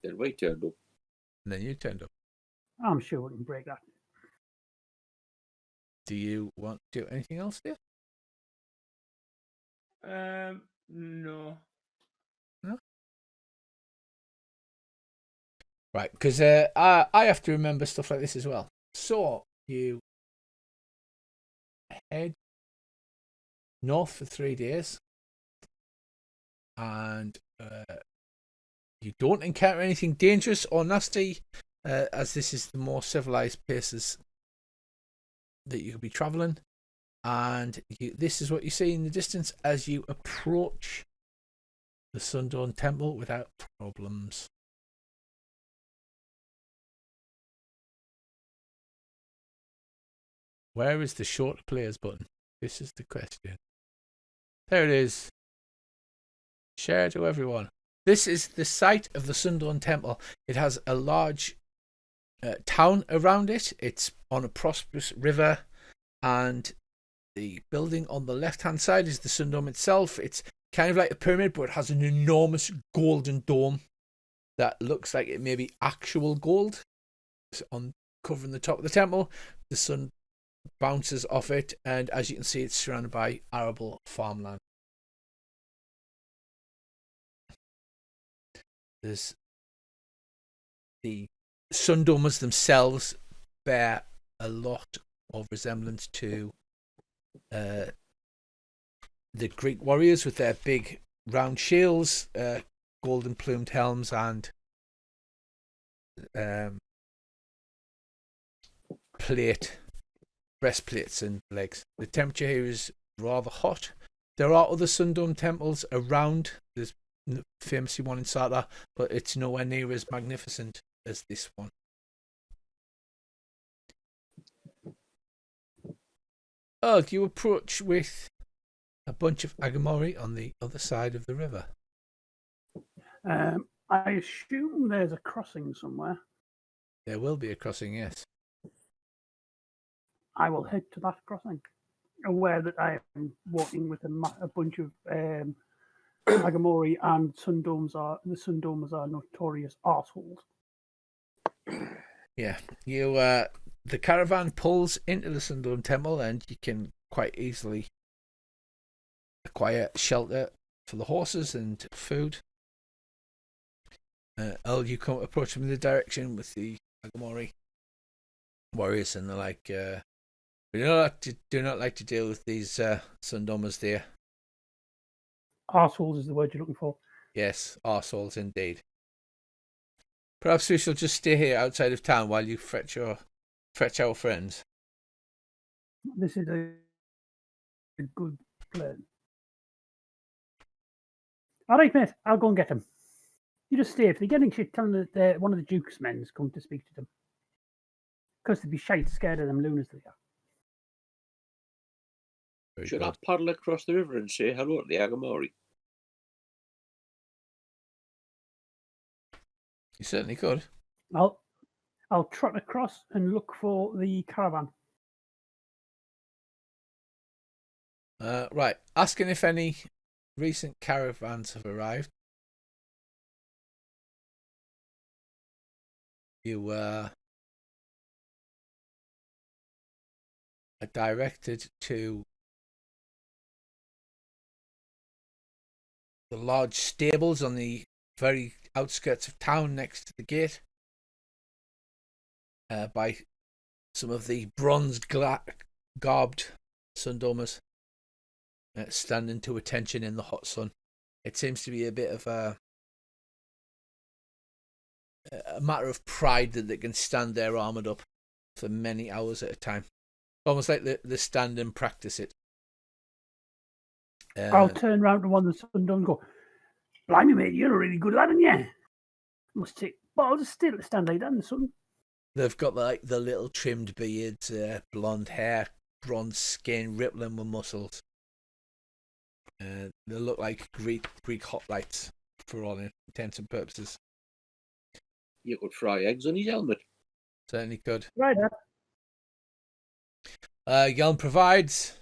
Then we turned up. And then you turned up. I'm sure we can break that. Do you want to do anything else there? No. No? Right, because I have to remember stuff like this as well. So you head north for 3 days, and you don't encounter anything dangerous or nasty, as this is the more civilized places that you could be traveling. And this is what you see in the distance as you approach the Sundawn Temple without problems. Where is the short players button? This is the question. There it is. Share to everyone. This is the site of the Sundawn Temple. It has a large town around it. It's on a prosperous river, and the building on the left-hand side is the Sundom itself. It's kind of like a pyramid, but it has an enormous golden dome that looks like it may be actual gold. It's on covering the top of the temple. The sun bounces off it, and as you can see, it's surrounded by arable farmland. There's the Sundomers themselves bear a lot of resemblance to the Greek warriors with their big round shields, golden plumed helms, and breastplates and legs. The temperature here is rather hot. There are other Sundom temples around. There's famously one in Sata, but it's nowhere near as magnificent as this one. You approach with a bunch of Agamori on the other side of the river. I assume there's a crossing somewhere. There will be a crossing, yes. I will head to that crossing, aware that I am walking with a bunch of Agamori, and the Sundomers are notorious arseholes. Yeah, the caravan pulls into the Sundom Temple, and you can quite easily acquire shelter for the horses and food. You come approach them in the direction with the Agamori warriors, and they're like, "We do not like to deal with these Sundomers there." Arseholes is the word you're looking for. Yes, arseholes indeed. Perhaps we shall just stay here outside of town while you fetch our friends. This is a good plan. All right, mate. I'll go and get them. You just stay. If they're getting shit, tell them that one of the Duke's men's come to speak to them. Because they'd be shite scared of them loonies they are. Should I paddle across the river and say hello to the Agamori? You certainly could. I'll trot across and look for the caravan. Right. Asking if any recent caravans have arrived. You are directed to the large stables on the very outskirts of town next to the gate by some of the bronze-garbed sundomers standing to attention in the hot sun. It seems to be a bit of a matter of pride that they can stand there armoured up for many hours at a time. Almost like they stand and practice it. I'll turn round to one of the Sundown and go, "Blimey, mate, you're a really good lad, aren't you? Must take balls of steel to stand like that in the sun." They've got like the little trimmed beards, blonde hair, bronze skin, rippling with muscles. They look like Greek hoplites for all intents and purposes. You could fry eggs on his helmet. Certainly could. Right, Yelm provides.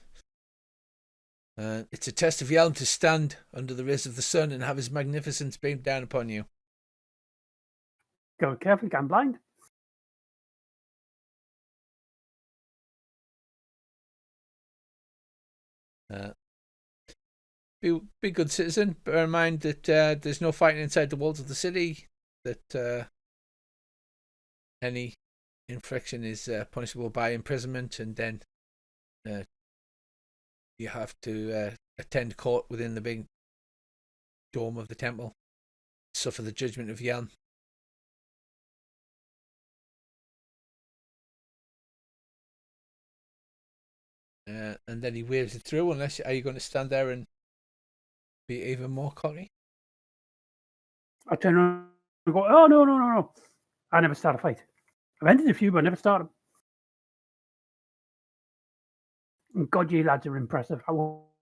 It's a test of Yelm to stand under the rays of the sun and have his magnificence beamed down upon you. go carefully, I'm blind. Be good citizen. Bear in mind that there's no fighting inside the walls of the city. That any infraction is punishable by imprisonment, and then you have to attend court within the big dome of the temple, suffer the judgment of Yelm. And then he waves it through. Unless, are you going to stand there and be even more cocky? I turn around and go, "Oh, no. I never start a fight. I've ended a few, but I never started. And God, you lads are impressive. I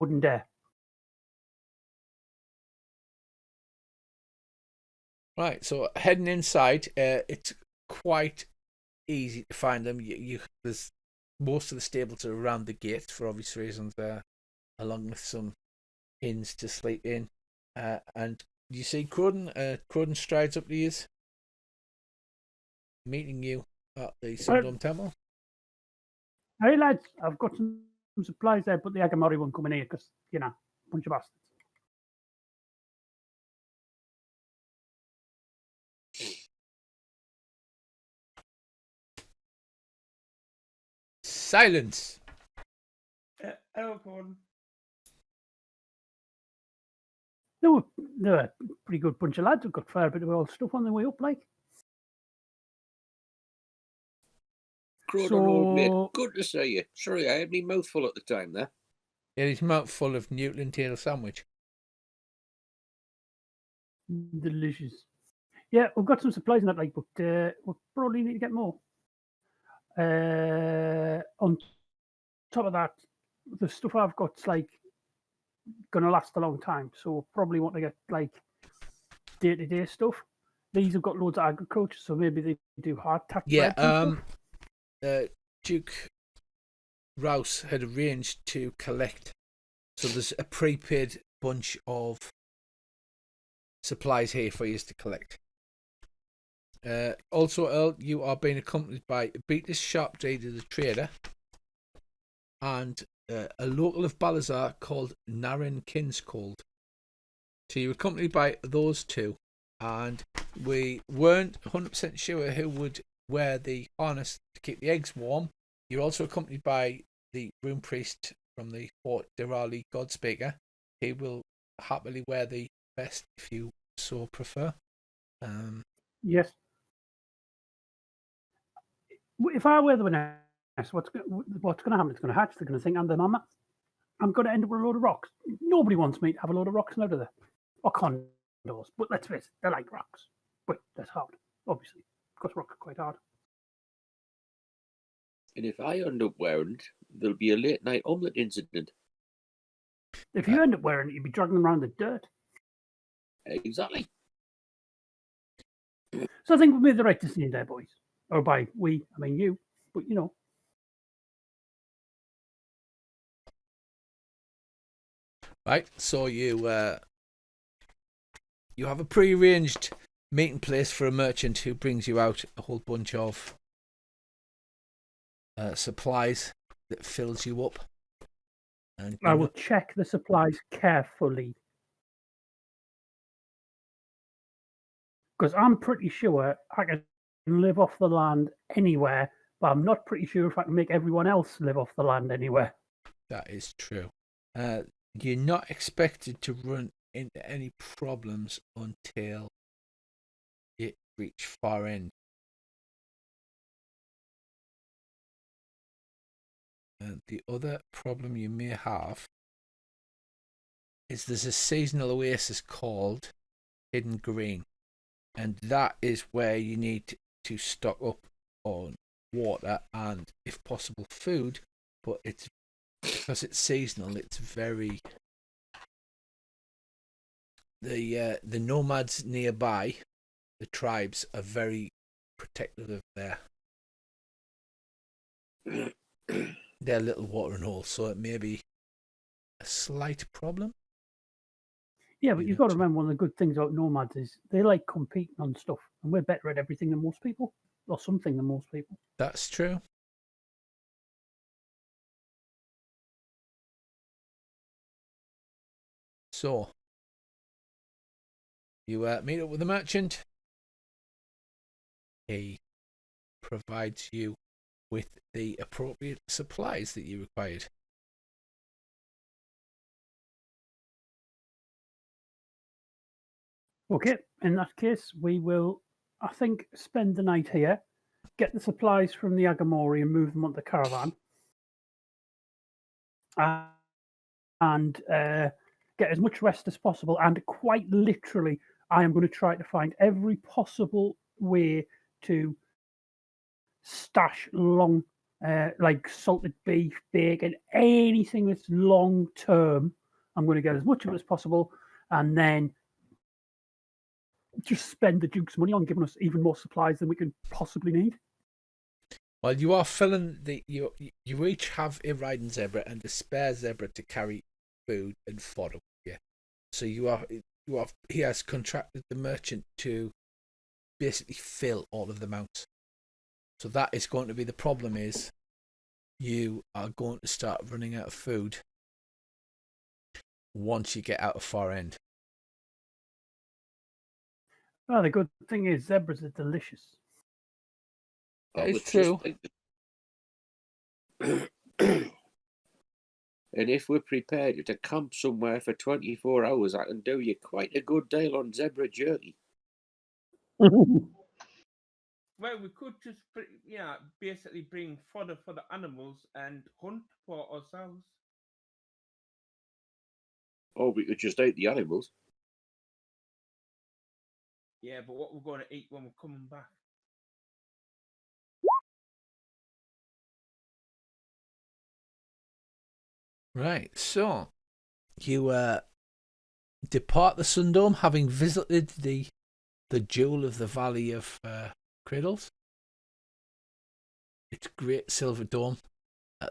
wouldn't dare." Right, so heading inside, it's quite easy to find them. There's most of the stables are around the gates for obvious reasons, along with some inns to sleep in. And you see Croden. Croden strides up to you, meeting you at the Sundom Temple. "Hey, lads, I've got some supplies there, but the Agamori won't come in here because, bunch of bastards." Silence. Hello, Gordon. They were a pretty good bunch of lads. We've got a fair bit of old stuff on the way up, like. Croydon, old mate. Good to see you. Sorry, I had my mouth full at the time there. Yeah, his mouth full of Newton tail sandwich. Delicious. Yeah, we've got some supplies in that, like, but we'll probably need to get more. On top of that, the stuff I've got's like going to last a long time, so we'll probably want to get like day-to-day stuff. These have got loads of agriculture, so maybe they do hardtack. Yeah, Duke Rouse had arranged to collect. So there's a prepaid bunch of supplies here for you to collect. Also, Earl, you are being accompanied by Beatus Sharpdeed, the trader, and a local of Balazar called Naren Kinscold. So you're accompanied by those two, and we weren't 100% sure who would wear the harness to keep the eggs warm. You're also accompanied by the rune priest from the Fort Derali Godspeaker. He will happily wear the vest if you so prefer. Yes. If I wear the nest, what's going to happen? It's going to hatch. They're going to think I'm the mama. I'm going to end up with a load of rocks. Nobody wants me to have a load of rocks out of there. Or condos. But let's face it, they like rocks. But that's hard, obviously, because rocks are quite hard. And if I end up wearing it, there'll be a late night omelette incident. If you end up wearing it, you'd be dragging them around the dirt. Exactly. So I think we made the right decision there, boys. Or by we, I mean you. But, Right, so you have a pre-arranged meeting place for a merchant who brings you out a whole bunch of supplies that fills you up. And I will check the supplies carefully. Because I'm pretty sure I can live off the land anywhere, but I'm not pretty sure if I can make everyone else live off the land anywhere. That is true. You're not expected to run into any problems until you reach far end. And the other problem you may have is there's a seasonal oasis called Hidden Green, and that is where you need to stock up on water and, if possible, food. But it's because it's seasonal. It's very the nomads nearby, the tribes are very protective of their little watering hole, so it may be a slight problem. Yeah, but you've got to remember one of the good things about nomads is they like competing on stuff, and we're better at everything than most people, or something than most people. That's true. So, you meet up with the merchant. He provides you with the appropriate supplies that you required. Okay, in that case, we will, I think, spend the night here, get the supplies from the Agamori and move them onto the caravan, and get as much rest as possible. And quite literally, I am going to try to find every possible way to stash long, like salted beef, bacon, anything that's long term. I'm going to get as much of it as possible, and then just spend the Duke's money on giving us even more supplies than we can possibly need. Well, you are filling you each have a riding zebra and a spare zebra to carry food and fodder. Yeah, so he has contracted the merchant to basically fill all of the mounts. So that is going to be the problem. Is you are going to start running out of food once you get out of far end. Well, the good thing is zebras are delicious. That is true. And if we're prepared to camp somewhere for 24 hours, I can do you quite a good deal on zebra jerky. Well, we could just, basically bring fodder for the animals and hunt for ourselves. Or we could just eat the animals. Yeah, but what we're going to eat when we're coming back? Right, so you depart the Sundome, having visited the jewel of the Valley of Cradles. It's great silver dome.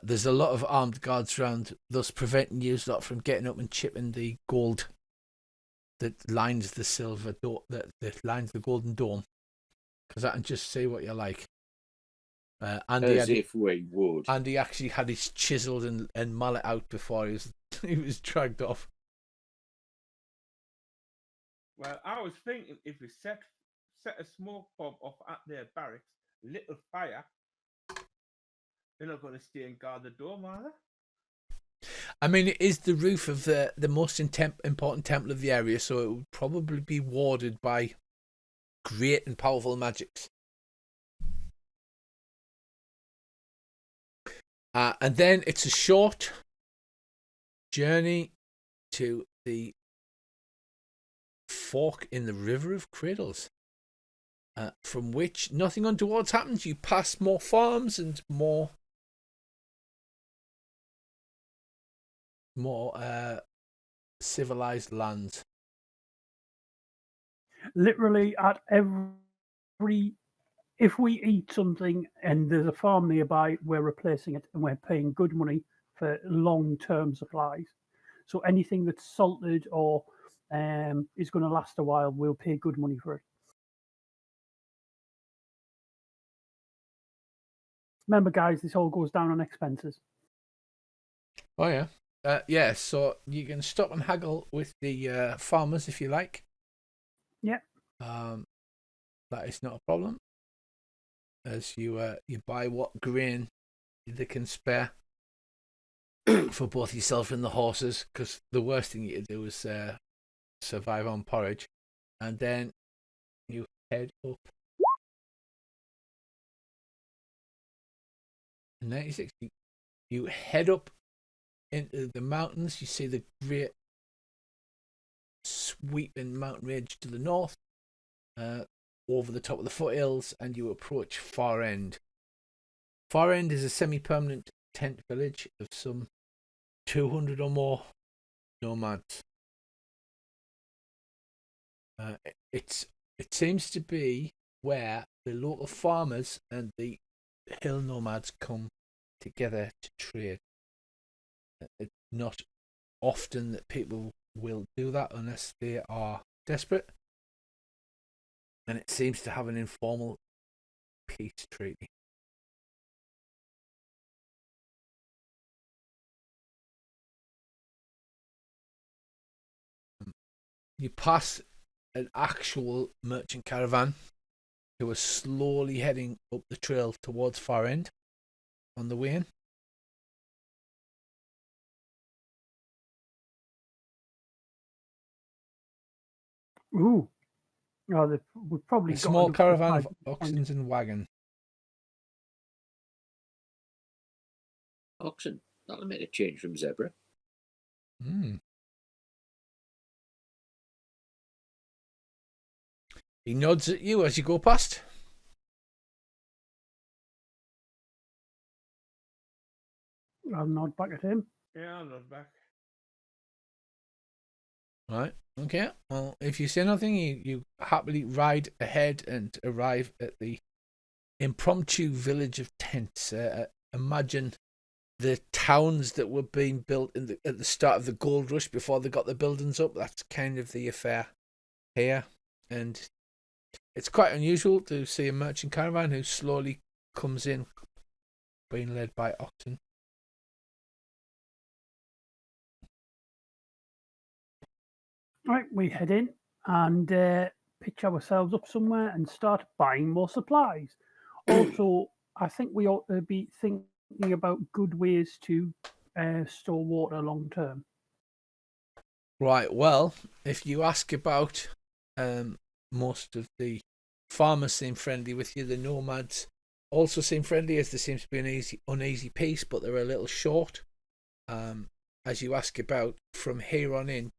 There's a lot of armed guards around, thus preventing you lot from getting up and chipping the gold that lines the silver dome, that lines the golden dome, because I can just see what you like. If we would. Andy actually had his chisel and mallet out before he was dragged off. Well, I was thinking if we set a smoke bomb off at their barracks, little fire, they're not going to stay and guard the dome, are they? I mean, it is the roof of the most important temple of the area, so it would probably be warded by great and powerful magics. And then it's a short journey to the fork in the River of Cradles, from which nothing untoward happens. You pass more farms and more civilized lands. Literally at every, if we eat something and there's a farm nearby, we're replacing it and we're paying good money for long-term supplies. So anything that's salted or is going to last a while, we'll pay good money for it. Remember, guys, this all goes down on expenses. Oh yeah. Yeah, so you can stop and haggle with the farmers if you like. Yeah. that is not a problem, as you buy what grain they can spare for both yourself and the horses, because the worst thing you can do is survive on porridge. And then you head up. In 1960, you head up into the mountains. You see the great sweeping mountain range to the north, over the top of the foothills, and you approach Far End. Far End is a semi-permanent tent village of some 200 or more nomads. It seems to be where the local farmers and the hill nomads come together to trade. It's not often that people will do that unless they are desperate, and it seems to have an informal peace treaty. You pass an actual merchant caravan who are slowly heading up the trail towards Far End on the way in. Ooh. Oh, we've probably A got small enough caravan of supplies. oxen and wagon. Oxen. That'll make a change from zebra. He nods at you as you go past. I'll nod back at him. Yeah, I'm not back. Right, okay. Well, if you say nothing, you happily ride ahead and arrive at the impromptu village of tents. Imagine the towns that were being built at the start of the gold rush before they got the buildings up. That's kind of the affair here. And it's quite unusual to see a merchant caravan who slowly comes in, being led by oxen. Right, we head in and pitch ourselves up somewhere and start buying more supplies. Also, I think we ought to be thinking about good ways to store water long term. Right, well, if you ask about most of the farmers seem friendly with you. The nomads also seem friendly, as there seems to be an uneasy peace, but they're a little short. As you ask about from here on in,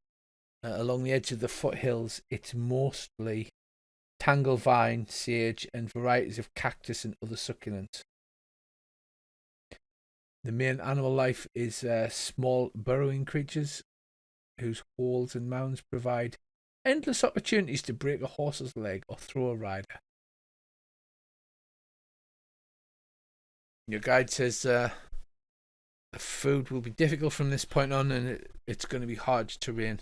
along the edge of the foothills, it's mostly tangle vine, sage, and varieties of cactus and other succulents. The main animal life is small burrowing creatures whose holes and mounds provide endless opportunities to break a horse's leg or throw a rider. Your guide says food will be difficult from this point on, and it's going to be hard terrain.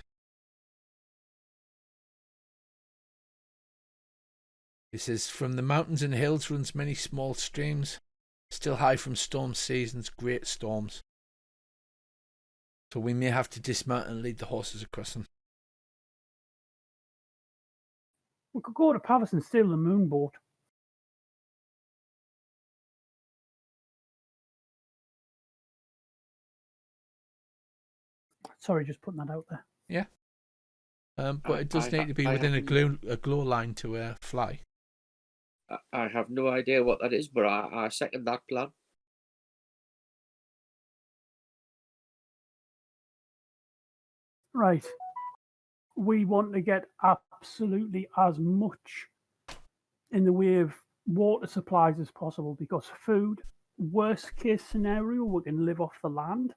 He says, from the mountains and hills runs many small streams, still high from storm seasons, great storms. So we may have to dismount and lead the horses across them. We could go to Pavis and steal the moon boat. Sorry, just putting that out there. Yeah. But it does need to be within a glow line to fly. I have no idea what that is, but I second that plan. Right. We want to get absolutely as much in the way of water supplies as possible, because food, worst case scenario, we can live off the land,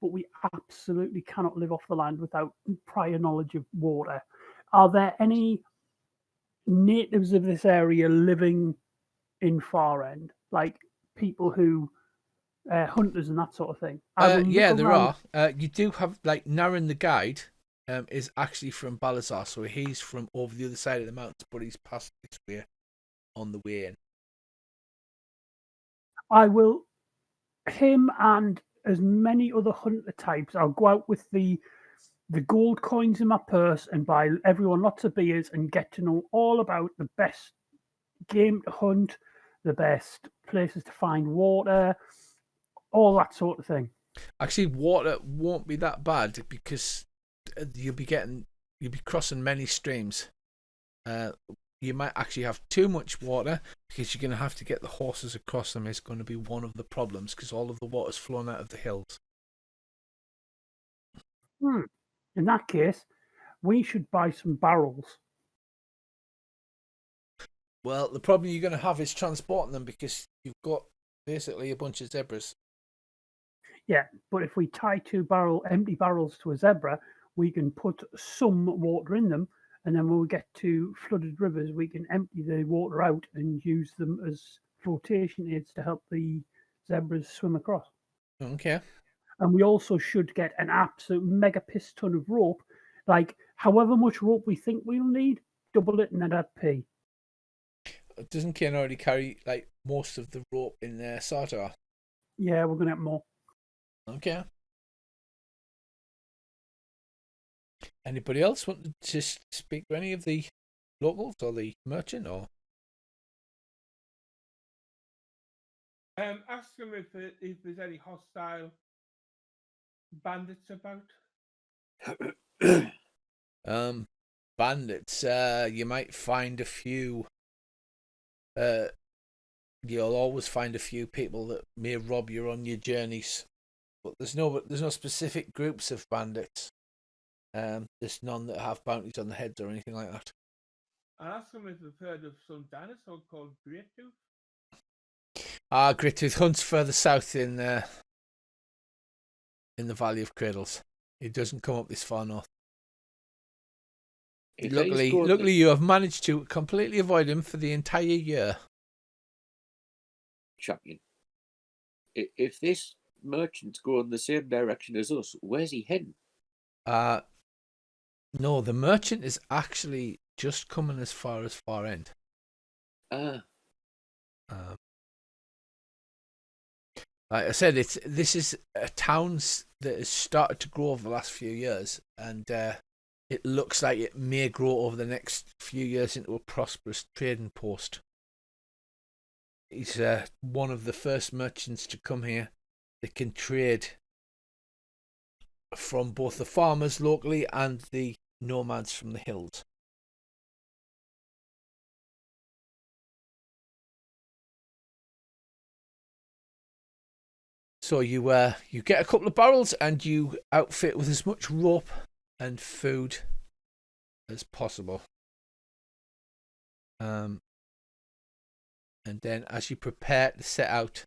but we absolutely cannot live off the land without prior knowledge of water. Are there any natives of this area living in Far End, like people who hunters and that sort of thing? Yeah, there are. You do have, like, Naren the guide is actually from Balazar, so he's from over the other side of the mountains, but he's passed this way on the way in. I will, him and as many other hunter types, I'll go out with the gold coins in my purse and buy everyone lots of beers and get to know all about the best game to hunt, the best places to find water, all that sort of thing. Actually, water won't be that bad because you'll be crossing many streams. You might actually have too much water because you're going to have to get the horses across them. Is going to be one of the problems because all of the water's flowing out of the hills. In that case, we should buy some barrels. Well, the problem you're going to have is transporting them because you've got basically a bunch of zebras. Yeah, but if we tie empty barrels to a zebra, we can put some water in them, and then when we get to flooded rivers, we can empty the water out and use them as flotation aids to help the zebras swim across. Okay. And we also should get an absolute mega piss ton of rope, like however much rope we think we'll need, double it and then add P. Doesn't Ken already carry like most of the rope in their Sartar? Yeah, we're gonna have more. Okay. Anybody else want to just speak to any of the locals or the merchant or? Ask them if there's any hostile bandits about. Bandits. You might find a few. You'll always find a few people that may rob you on your journeys, but there's no specific groups of bandits. There's none that have bounties on the heads or anything like that. And ask them if they've heard of some dinosaur called Great Tooth. Great Tooth hunts further south in the Valley of Cradles. He doesn't come up this far north. Luckily, you have managed to completely avoid him for the entire year. Champion. If this merchant's going the same direction as us, where's he heading? No, the merchant is actually just coming as far as Far End. Like I said, this is a town that has started to grow over the last few years, and it looks like it may grow over the next few years into a prosperous trading post. He's one of the first merchants to come here that can trade from both the farmers locally and the nomads from the hills. So you get a couple of barrels and you outfit with as much rope and food as possible. And then as you prepare to set out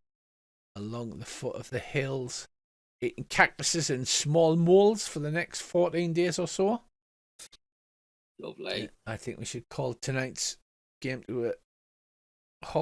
along the foot of the hills, eating cactuses and small moles for the next 14 days or so. Lovely. I think we should call tonight's game to a halt.